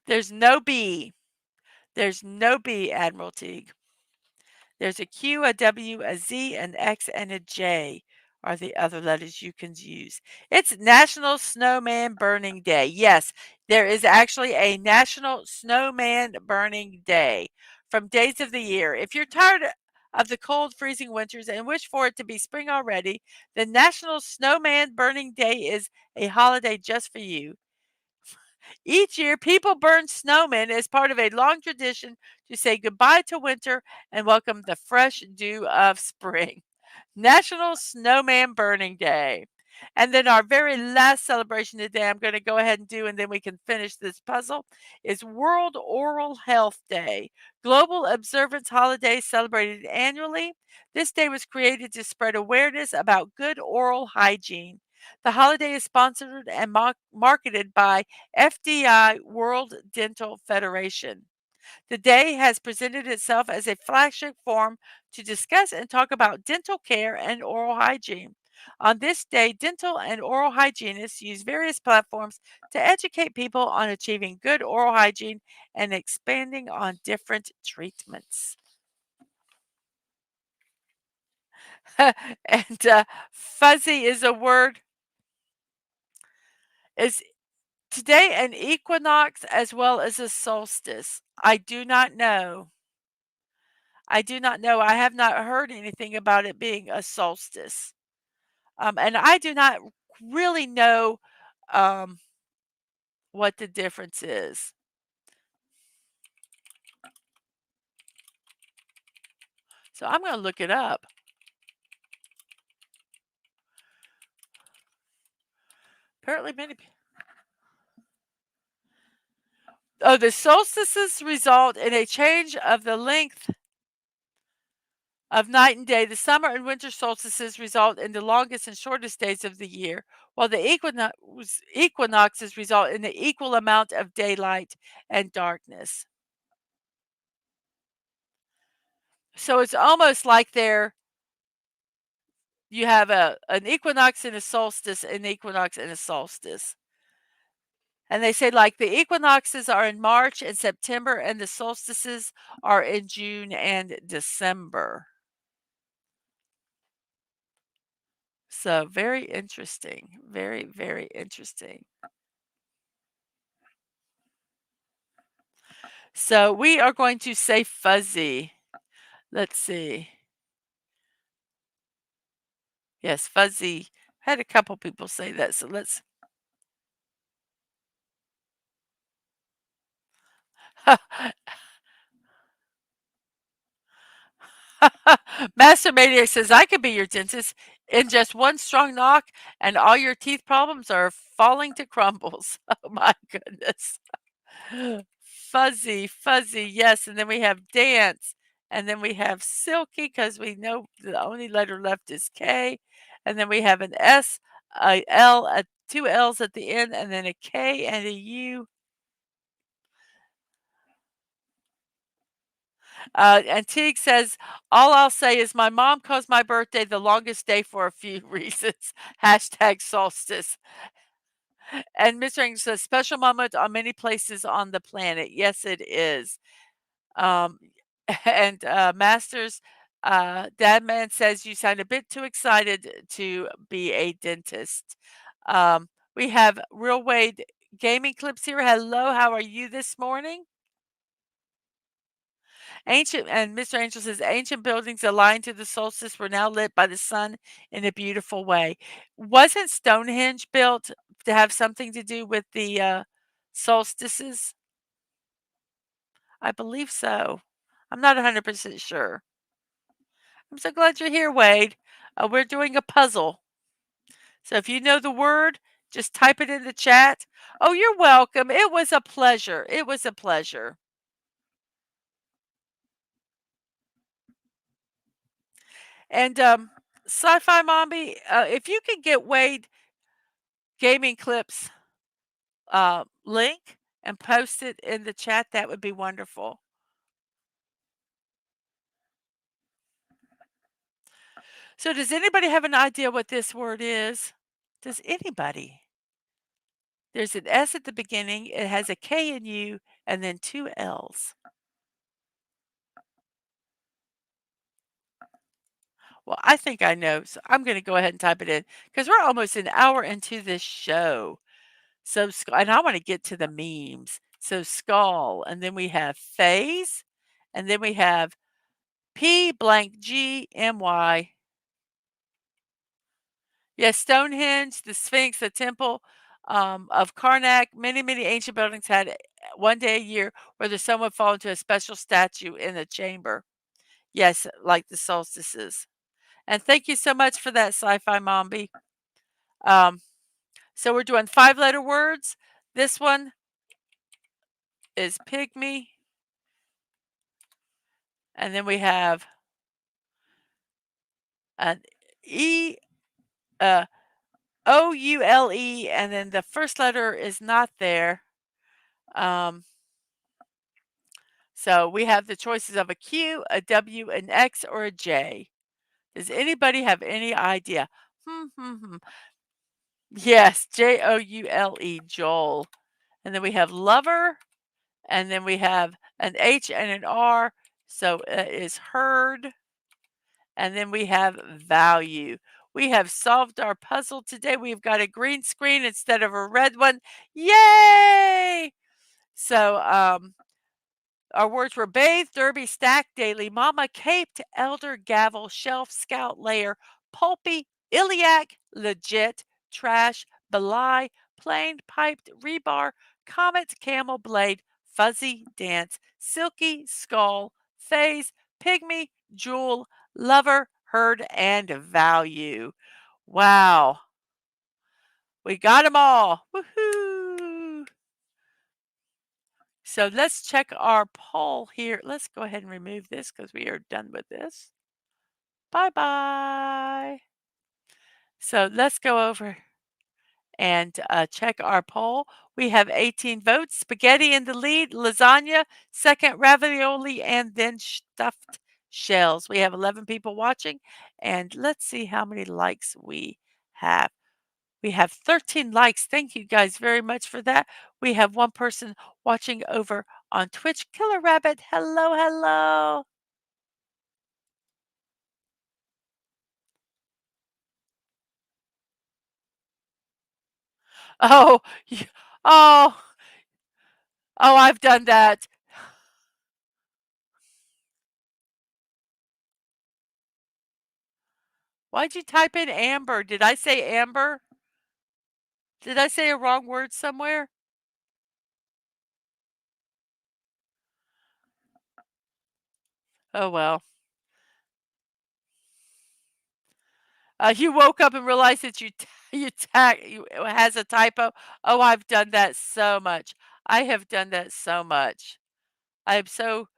There's no B. There's no B, Admiral Teague. There's a Q, a W, a Z, an X, and a J are the other letters you can use. It's National Snowman Burning Day. Yes, there is actually a National Snowman Burning Day from days of the year. If you're tired of the cold, freezing winters and wish for it to be spring already, the National Snowman Burning Day is a holiday just for you. Each year, people burn snowmen as part of a long tradition to say goodbye to winter and welcome the fresh dew of spring. National Snowman Burning Day. And then our very last celebration today, I'm going to go ahead and do, and then we can finish this puzzle, is World Oral Health Day. Global observance holiday celebrated annually. This day was created to spread awareness about good oral hygiene. The holiday is sponsored and marketed by FDI World Dental Federation. The day has presented itself as a flagship forum to discuss and talk about dental care and oral hygiene. On this day, dental and oral hygienists use various platforms to educate people on achieving good oral hygiene and expanding on different treatments. And fuzzy is a word. Is today an equinox as well as a solstice? I do not know. I do not know. I have not heard anything about it being a solstice. And I do not really know um, what the difference is. So I'm going to look it up. Apparently, many people. Oh, the solstices result in a change of the length of night and day. The summer and winter solstices result in the longest and shortest days of the year, while the equinoxes result in the equal amount of daylight and darkness. So it's almost like you have an equinox and a solstice, an equinox and a solstice. And they say like the equinoxes are in March and September, and the solstices are in June and December. So very interesting. Very, very interesting. So we are going to say fuzzy. Let's see. Yes, fuzzy. Had a couple people say that, so let's Master Maniac says, "I could be your dentist in just one strong knock, and all your teeth problems are falling to crumbles." Oh my goodness. Fuzzy, fuzzy, yes, and then we have dance, and then we have silky because we know the only letter left is K, and then we have an S, a L, 2 L's at the end, and then a K and a U. And Teague says, "All I'll say is my mom calls my birthday the longest day for a few reasons." Hashtag solstice. And Mr. English says, "Special moment on many places on the planet." Yes, it is. Um, and Masters, Dadman says, "You sound a bit too excited to be a dentist." We have Real Wade Gaming Clips here. Hello, how are you this morning? Ancient and Mr. Angel says ancient buildings aligned to the solstice were now lit by the sun in a beautiful way. Wasn't Stonehenge built to have something to do with the solstices? I believe so. I'm not 100% sure. I'm so glad you're here, Wade. We're doing a puzzle. So if you know the word, just type it in the chat. Oh, you're welcome. It was a pleasure. It was a pleasure. And Sci-Fi Mommy, if you could get Wade Gaming Clips link and post it in the chat, that would be wonderful. So does anybody have an idea what this word is? Does anybody? There's an S at the beginning, it has a K and U, and then 2 L's. Well, I think I know, so I'm gonna go ahead and type it in because we're almost an hour into this show. So, and I wanna get to the memes. So, skull, and then we have phase, and then we have P blank G M Y. Yes, Stonehenge, the Sphinx, the Temple of Karnak. Many, many ancient buildings had one day a year where the sun would fall into a special statue in a chamber. Yes, like the solstices. And thank you so much for that, Sci-Fi Mombi. Um, so we're doing 5-letter words. This one is pygmy. And then we have an E, uh, O-U-L-E, and then the first letter is not there. Um, So we have the choices of a Q, a W, an X, or a J. Does anybody have any idea? Hmm, hmm, hmm. Yes, Joule, Joel. And then we have lover, and then we have an H and an R. So it is heard. And then we have value. We have solved our puzzle today. We've got a green screen instead of a red one. Yay! So, our words were bathe, derby, stack, daily, mama, caped, elder, gavel, shelf, scout, layer, pulpy, iliac, legit, trash, belie, planed, piped, rebar, comet, camel, blade, fuzzy, dance, silky, skull, phase, pygmy, jewel, lover, herd, and value. Wow. We got them all. Woohoo! So let's check our poll here. Let's go ahead and remove this because we are done with this. Bye bye. So let's go over and check our poll. We have 18 votes. Spaghetti in the lead, lasagna, second ravioli, and then stuffed shells. We have 11 people watching, and let's see how many likes we have. We have 13 likes. Thank you guys very much for that. We have one person watching over on Twitch. Killer Rabbit, hello, hello. Oh, oh, oh, I've done that. Why'd you type in Amber? Did I say Amber? Did I say a wrong word somewhere? Oh, well. You woke up and realized that it has a typo. Oh, I've done that so much. I have done that so much. I am so,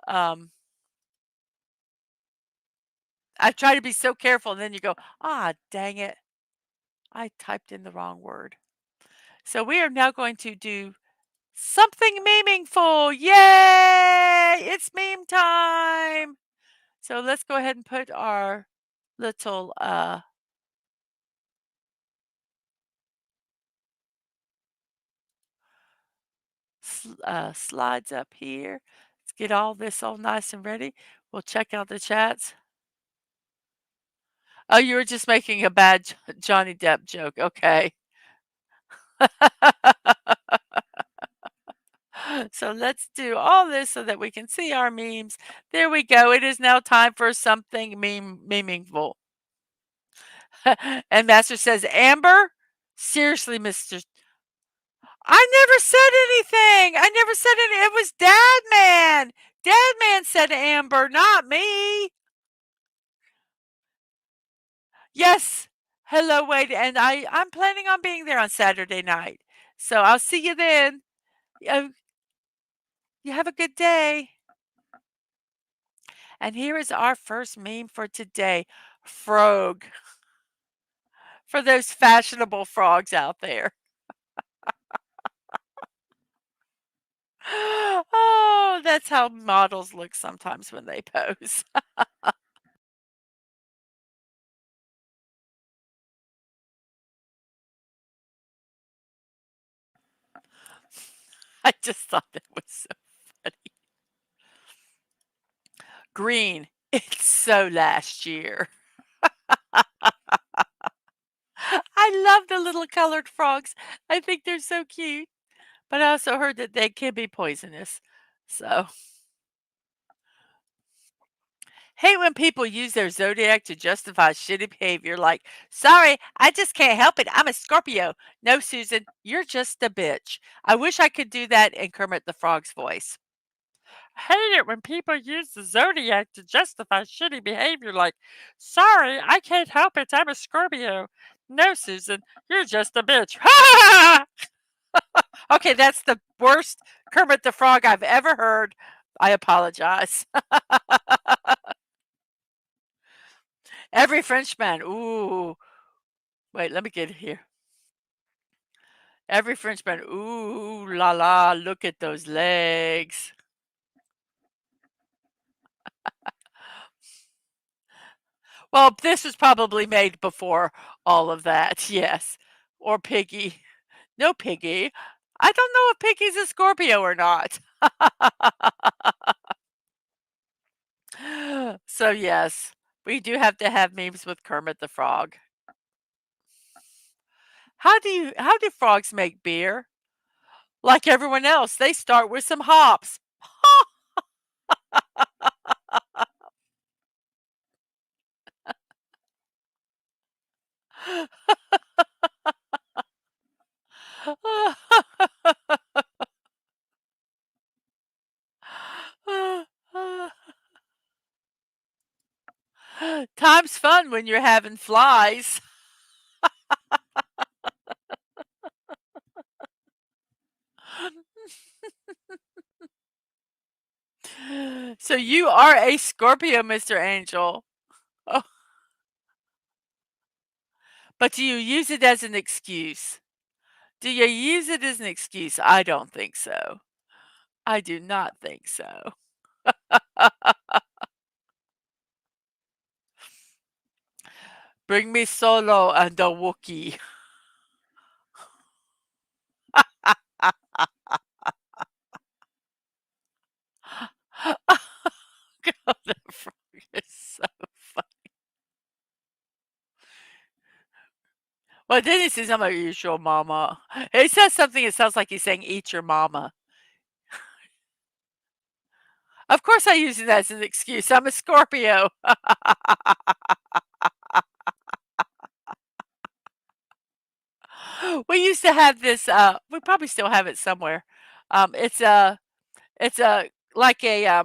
um I try to be so careful, and then you go, "Ah, dang it. I typed in the wrong word." So we are now going to do something meaningful. Yay! It's meme time. So let's go ahead and put our little slides up here. Let's get all this all nice and ready. We'll check out the chats. Oh, you were just making a bad Johnny Depp joke. Okay. So let's do all this so that we can see our memes. There we go. It is now time for something meaningful. And Master says, Amber? Seriously, Mr. I never said anything. I never said it. It was Dadman. Dadman said Amber, not me. Yes. Hello, Wade. And I'm planning on being there on Saturday night. So I'll see you then. Uh, You have a good day. And here is our first meme for today. Frog. For those fashionable frogs out there. Oh, that's how models look sometimes when they pose. I just thought that was so funny. Green. It's so last year. I love the little colored frogs. I think they're so cute. But I also heard that they can be poisonous. So, hate when people use their zodiac to justify shitty behavior like, sorry, I just can't help it. I'm a Scorpio. No, Susan, you're just a bitch. I wish I could do that in Kermit the Frog's voice. Hate it when people use the zodiac to justify shitty behavior like, sorry, I can't help it. I'm a Scorpio. No, Susan, you're just a bitch. Okay, that's the worst Kermit the Frog I've ever heard. I apologize. Every Frenchman. Ooh. Wait, let me get it here. Every Frenchman. Ooh la la. Look at those legs. Well, this was probably made before all of that. Yes. Or Piggy. No, Piggy. I don't know if Piggy's a Scorpio or not. So, yes, we do have to have memes with Kermit the Frog. How do frogs make beer? Like everyone else, they start with some hops. Time's fun when you're having flies. So you are a Scorpio, Mr. Angel. Oh, but do you use it as an excuse? Do you use it as an excuse? I don't think so. I do not think so. Bring me Solo and a Wookie. God, that frog is so funny. Well, then he says, I'm gonna eat your mama. He says something, it sounds like he's saying, eat your mama. Of course I use it as an excuse. I'm a Scorpio. We used to have this, we probably still have it somewhere. It's a like a,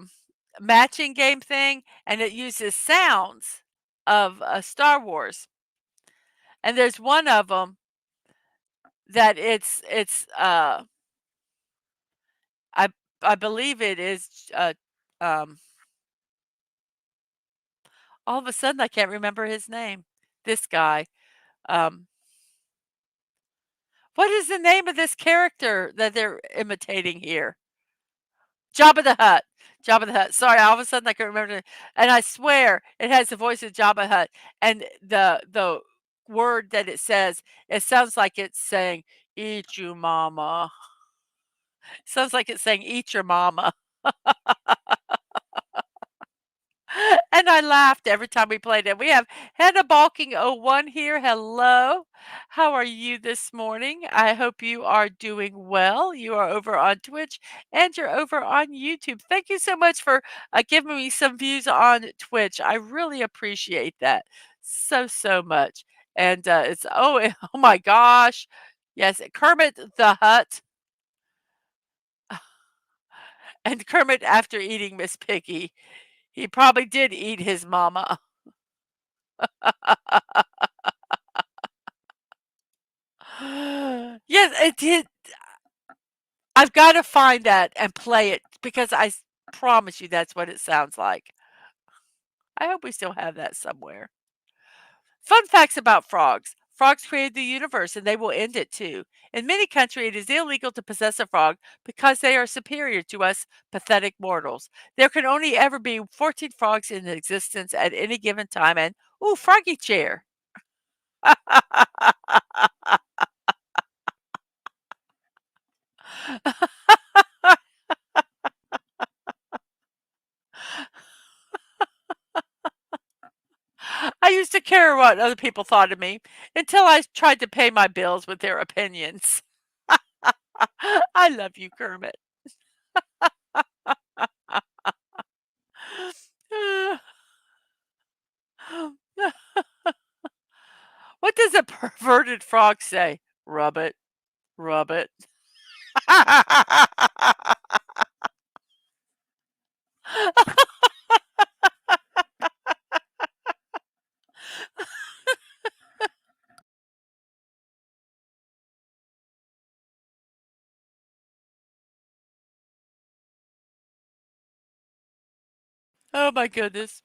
matching game thing, and it uses sounds of, Star Wars, and there's one of them that I I believe it is, um all of a sudden, I can't remember his name. This guy, um what is the name of this character that they're imitating here? Jabba the Hutt. Jabba the Hutt. Sorry, all of a sudden I can remember and I swear it has the voice of Jabba Hutt, and the word that it says, it sounds like it's saying, "Eat you mama." Sounds like it's saying, "Eat your mama." And I laughed every time we played it. We have Hannah Balking01 here. Hello. How are you this morning? I hope you are doing well. You are over on Twitch and you're over on YouTube. Thank you so much for giving me some views on Twitch. I really appreciate that so, so much. And it's, oh, oh my gosh. Yes, Kermit the Hut and Kermit after eating Miss Piggy. He probably did eat his mama. Yes, it did. I've gotta find that and play it because promise you that's what it sounds like. I hope we still have that somewhere. Fun facts about frogs. Frogs created the universe and they will end it too. In many countries, it is illegal to possess a frog because they are superior to us pathetic mortals. There can only ever be 14 frogs in existence at any given time. And, ooh, froggy chair. I used to care what other people thought of me until I tried to pay my bills with their opinions. I love you, Kermit. What does a perverted frog say? Rub it, rub it. Oh my goodness.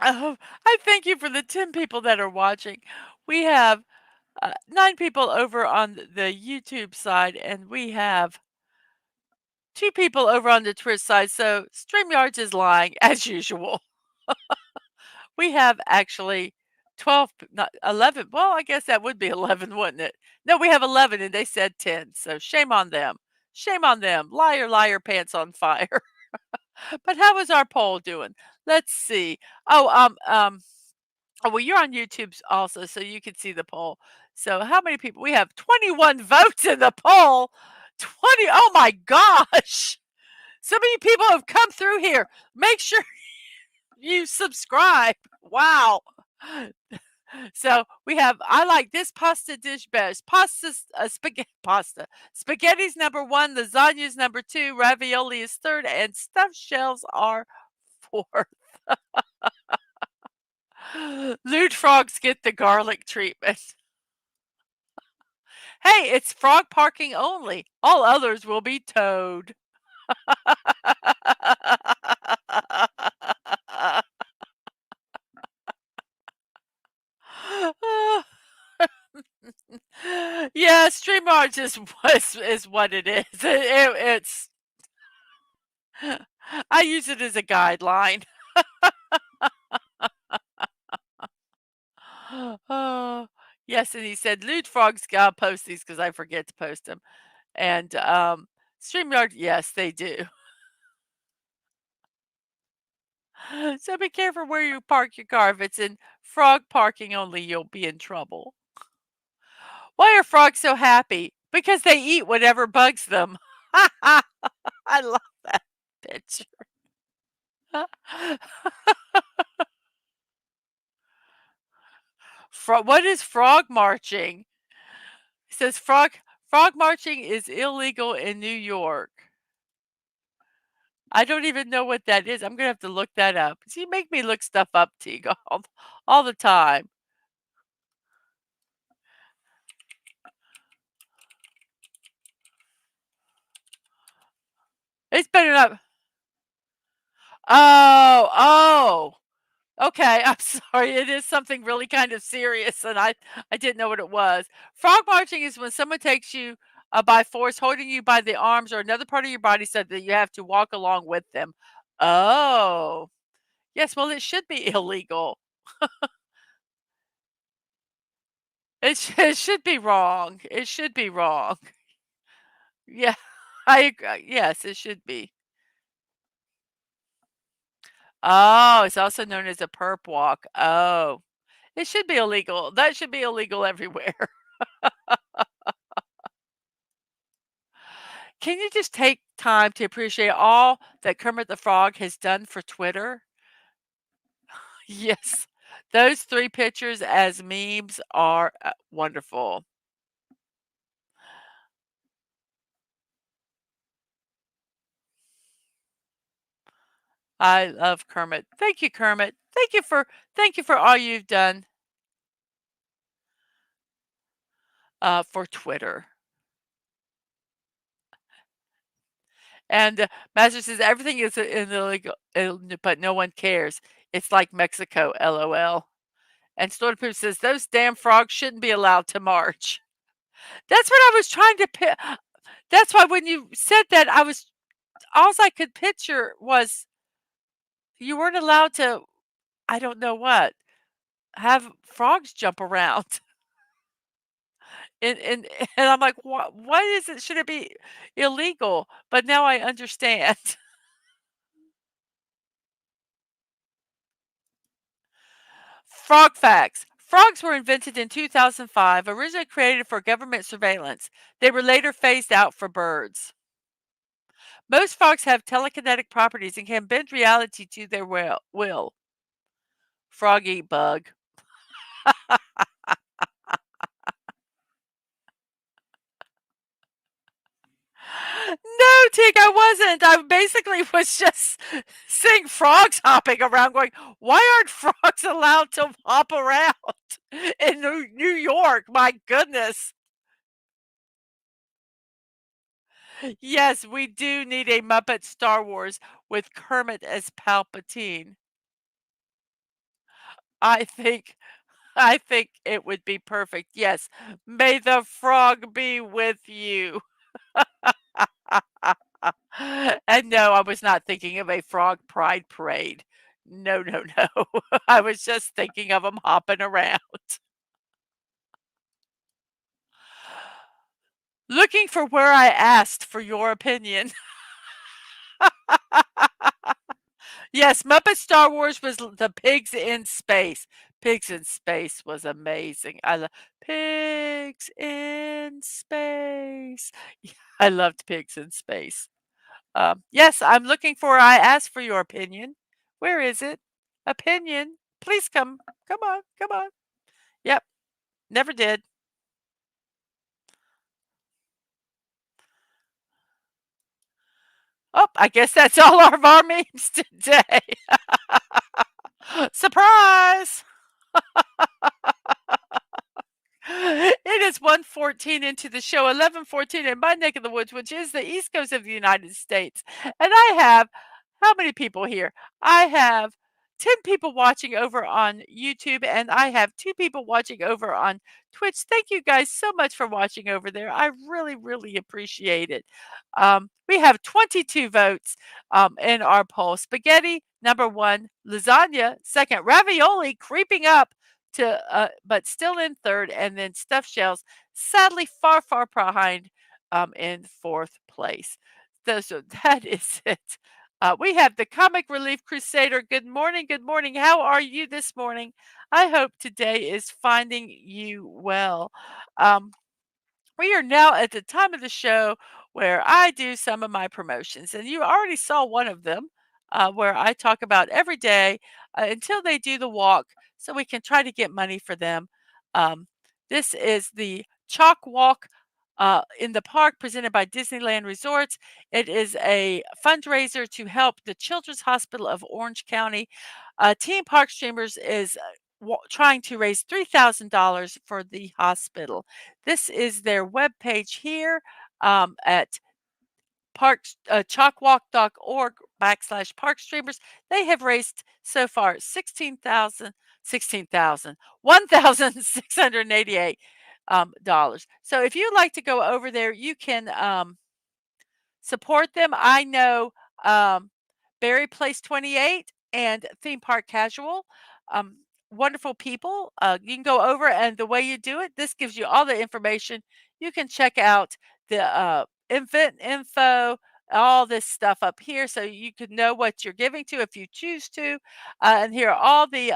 Oh, I thank you for the 10 people that are watching. We have 9 people over on the YouTube side, and we have 2 people over on the Twitch side. So StreamYards is lying as usual. We have actually 12, not 11. Well, I guess that would be 11, wouldn't it? No, we have 11 and they said 10. So shame on them. Shame on them. Liar, liar, pants on fire. But how is our poll doing? Let's see. Oh, oh, well, you're on YouTube also, so you can see the poll. So how many people? We have 21 votes in the poll. 20. Oh my gosh. So many people have come through here. Make sure you subscribe. Wow. So we have, I like this pasta dish best. Spaghetti pasta. Spaghetti's number one, lasagna's number two, ravioli is third, and stuffed shells are fourth. Lewd frogs get the garlic treatment. Hey, it's frog parking only. All others will be towed. Yeah, StreamYards is what it is. It's I use it as a guideline. Oh, yes, and he said, "Lewd frogs gotta post these because I forget to post them." And StreamYard, yes, they do. So be careful where you park your car. If it's in frog parking only, you'll be in trouble. Why are frogs so happy? Because they eat whatever bugs them. I love that picture. What is frog marching? says frog marching is illegal in New York. I don't even know what that is. I'm gonna have to look that up. See, you make me look stuff up, Teague, all the time. It's better not. Oh, oh. Okay, I'm sorry. It is something really kind of serious, and I didn't know what it was. Frog marching is when someone takes you by force, holding you by the arms or another part of your body, so that you have to walk along with them. Oh, yes. Well, it should be illegal. It should be wrong. It should be wrong. Yeah, I agree. Yes, it should be. Oh, it's also known as a perp walk. Oh, it should be illegal. That should be illegal everywhere. Can you just take time to appreciate all that Kermit the Frog has done for Twitter? Yes, those 3 pictures as memes are, wonderful. I love Kermit. Thank you, Kermit. Thank you for all you've done, for Twitter. And, Master says, "Everything is illegal, but no one cares. It's like Mexico, LOL." And Story Pooh says, "Those damn frogs shouldn't be allowed to march." That's what I was trying to that's why when you said that, alls I could picture was you weren't allowed to, I don't know what, have frogs jump around. And and I'm like, what is it? Should it be illegal?" But now I understand. Frog facts. Frogs were invented in 2005, originally created for government surveillance. They were later phased out for birds. Most frogs have telekinetic properties and can bend reality to their will. Frog eat bug. No, Tig, I wasn't. I basically was just seeing frogs hopping around, going, why aren't frogs allowed to hop around in New York? My goodness. Yes, we do need a Muppet Star Wars with Kermit as Palpatine. I think I think it would be perfect. Yes. May the frog be with you. And no, I was not thinking of a frog pride parade. No, no, no. I was just thinking of them hopping around. Looking for where I asked for your opinion. Yes, Muppet Star Wars was the Pigs in Space. Pigs in Space was amazing. I love Pigs in Space. Yeah, I loved Pigs in Space. Yes, I'm looking for I asked for your opinion. Where is it? Opinion. Please come. Come on. Come on. Yep. Never did. Oh, I guess that's all of our memes today. Surprise! It is 1:14 into the show, 11:14 in my neck of the woods, which is the East Coast of the United States. And I have how many people here? I have 10 people watching over on YouTube, and I have 2 people watching over on Twitch. Thank you guys so much for watching over there. I really, really appreciate it. We have 22 votes in our poll. Spaghetti, number 1. Lasagna, second. Ravioli, creeping up to but still in third, and then stuffed shells sadly far behind in fourth place. So that is it. We have the Comic Relief Crusader. Good morning, good morning. How are you this morning? I hope today is finding you well. um, we are now at the time of the show where I do some of my promotions, and you already saw one of them where I talk about every day until they do the walk so we can try to get money for them. Um, this is the Chalk Walk in the Park presented by Disneyland Resorts. It is a fundraiser to help the Children's Hospital of Orange County. Team Park Streamers is trying to raise $3,000 for the hospital. This is their webpage here at chalkwalk.org/park streamers. They have raised so far 1,688 dollars. So if you'd like to go over there, you can support them. I know um, Berry Place 28 and Theme Park Casual. Um, Wonderful people. You can go over, and the way you do it, this gives you all the information. You can check out the event info, all this stuff up here, so you can know what you're giving to if you choose to. And here are all the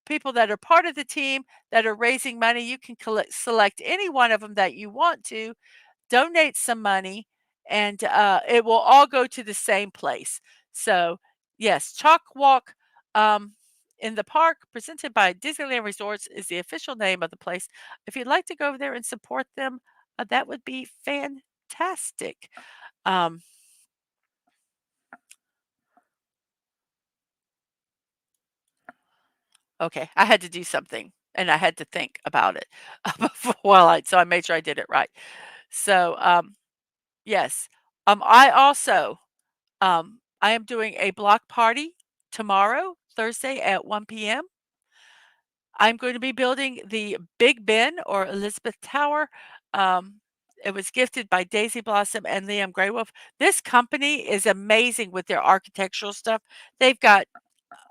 people that are part of the team that are raising money. You can select any one of them that you want to donate some money, and it will all go to the same place. So, yes, Chalk Walk um, in the Park, presented by Disneyland Resorts, is the official name of the place. If you'd like to go over there and support them, that would be fantastic. Um, okay, I had to do something, and I had to think about it so I made sure I did it right. So, yes, I also I am doing a block party tomorrow, Thursday at 1 p.m. I'm going to be building the Big Ben or Elizabeth Tower. Um, it was gifted by Daisy Blossom and Liam Graywolf. This company is amazing with their architectural stuff. They've got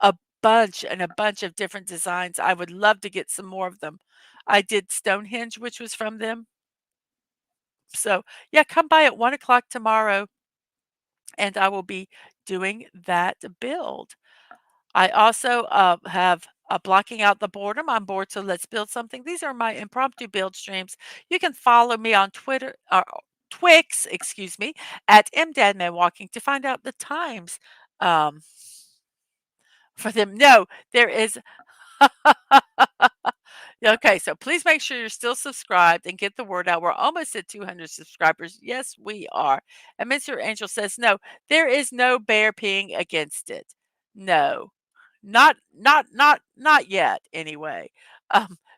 a bunch of different designs. I would love to get some more of them. I did Stonehenge, which was from them. So, yeah, come by at 1 o'clock tomorrow and I will be doing that build. I also have blocking out the boredom. I'm bored, so let's build something. These are my impromptu build streams. You can follow me on Twitter or Twix, excuse me, at MDadmanWalking to find out the times um, for them. No, there is. Okay, so please make sure you're still subscribed and get the word out. We're almost at 200 subscribers. Yes, we are. And Mr. Angel says, no, there is no bear peeing against it. No. Not yet anyway.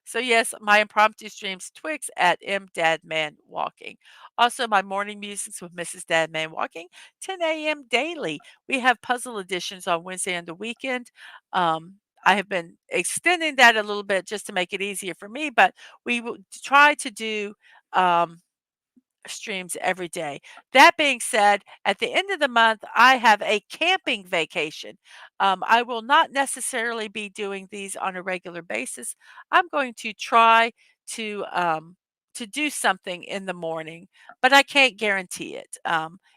So yes, my impromptu streams Twix at MDadmanWalking. Also, my morning musings with Mrs. Dadman Walking, 10 a.m. daily. We have puzzle editions on Wednesday and the weekend. I have been extending that a little bit just to make it easier for me, but we will try to do um, streams every day. That being said, at the end of the month, I have a camping vacation. I will not necessarily be doing these on a regular basis. I'm going to try to do something in the morning, but I can't guarantee it.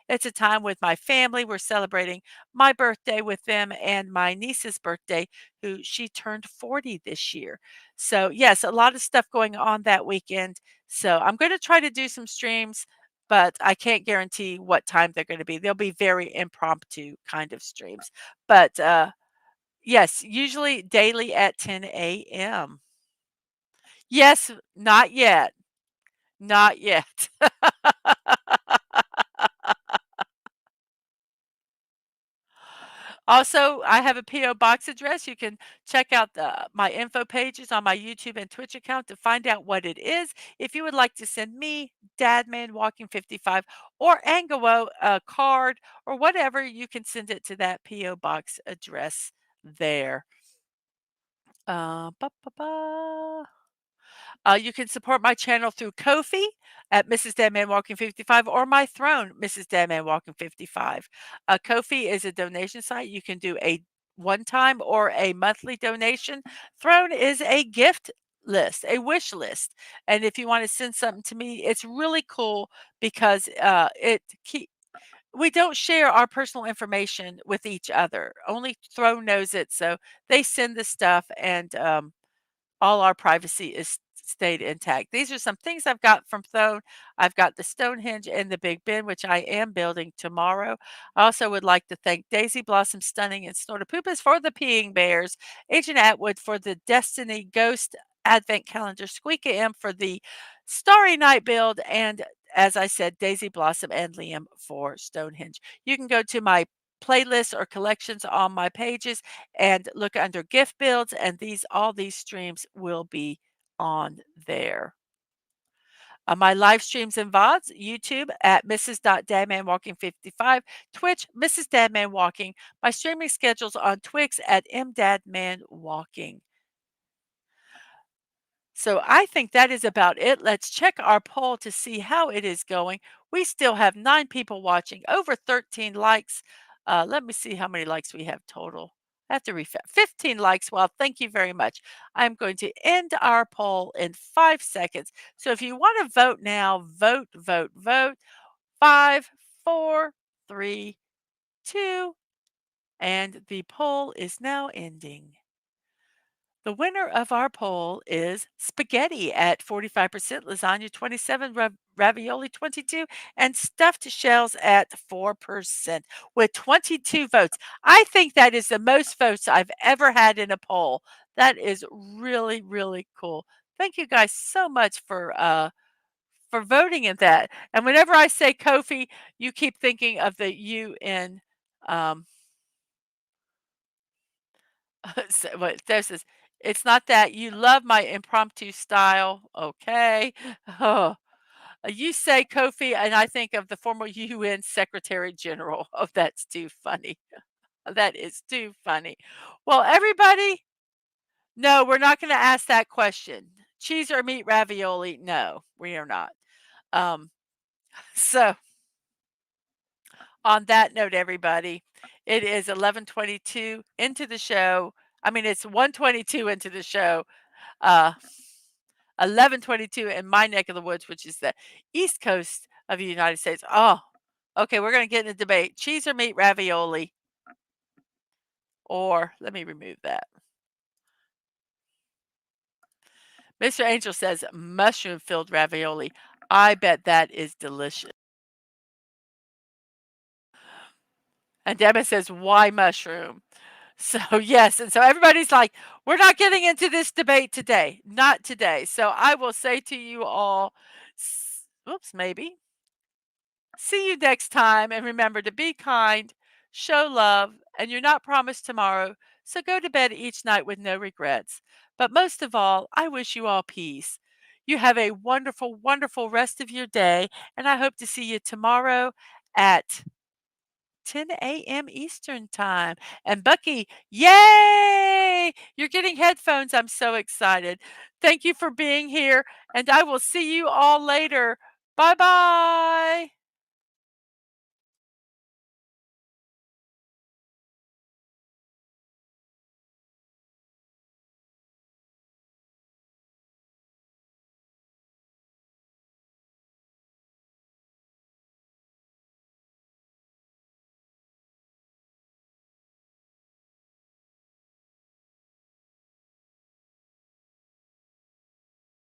It's a time with my family. We're celebrating my birthday with them and my niece's birthday, who she turned 40 this year. So yes, a lot of stuff going on that weekend. So I'm going to try to do some streams, but I can't guarantee what time they're going to be. They'll be very impromptu kind of streams. But yes, usually daily at 10 a.m. Yes, not yet. Not yet. Also, I have a PO box address. You can check out my info pages on my YouTube and Twitch account to find out what it is. If you would like to send me, DadmanWalking55, or Angelo a card or whatever, you can send it to that PO box address there. Ba, ba, ba. You can support my channel through Ko-fi at Mrs.DadmanWalking55 or my Throne, Mrs.DadmanWalking55. Ko-fi is a donation site. You can do a one-time or a monthly donation. Throne is a gift list, a wish list. And if you want to send something to me, it's really cool because we don't share our personal information with each other. Only Throne knows it. So they send the stuff and all our privacy is stayed intact. These are some things I've got from Throne. I've got the Stonehenge and the Big Ben, which I am building tomorrow. I also would like to thank Daisy Blossom Stunning and Snortapoopas for the peeing bears, Agent Atwood for the Destiny Ghost advent calendar, Squeaky M for the Starry Night build, and as I said, Daisy Blossom and Liam for Stonehenge. You can go to my playlists or collections on my pages and look under gift builds, and all these streams will be on there. My live streams and VODs, YouTube at Mrs.DadmanWalking55, Twitch, Mrs. Dadman Walking. My streaming schedules on Twix at MDadmanWalking. So I think that is about it. Let's check our poll to see how it is going. We still have 9 people watching, over 13 likes. Let me see how many likes we have total. I have to refresh. 15 likes. Well, thank you very much. I'm going to end our poll in 5 seconds. So if you want to vote now, vote, vote, vote. 5, 4, 3, 2, and the poll is now ending. The winner of our poll is spaghetti at 45%, lasagna 27, ravioli 22, and stuffed shells at 4% with 22 votes. I think that is the most votes I've ever had in a poll. That is really, really cool. Thank you guys so much for voting in that. And whenever I say Kofi, you keep thinking of the U in um, so, what there's this. It's not that you love my impromptu style, okay? Oh, you say Kofi, and I think of the former UN Secretary General. Oh, that's too funny. That is too funny. Well, everybody, no, we're not going to ask that question. Cheese or meat ravioli? No, we are not. Um, so on that note, everybody, it is 11:22 into the show. I mean, it's 1:22 into the show. 11:22 in my neck of the woods, which is the East Coast of the United States. Oh, okay, we're going to get in a debate. Cheese or meat ravioli? Or, let me remove that. Mr. Angel says mushroom filled ravioli. I bet that is delicious. And Debbie says, why mushroom? So, yes. And so everybody's like, we're not getting into this debate today. Not today. So I will say to you all, oops, maybe. See you next time. And remember to be kind, show love, and you're not promised tomorrow. So go to bed each night with no regrets. But most of all, I wish you all peace. You have a wonderful, wonderful rest of your day. And I hope to see you tomorrow at 10 a.m. Eastern time. And Bucky, yay! You're getting headphones. I'm so excited. Thank you for being here, and I will see you all later. Bye bye.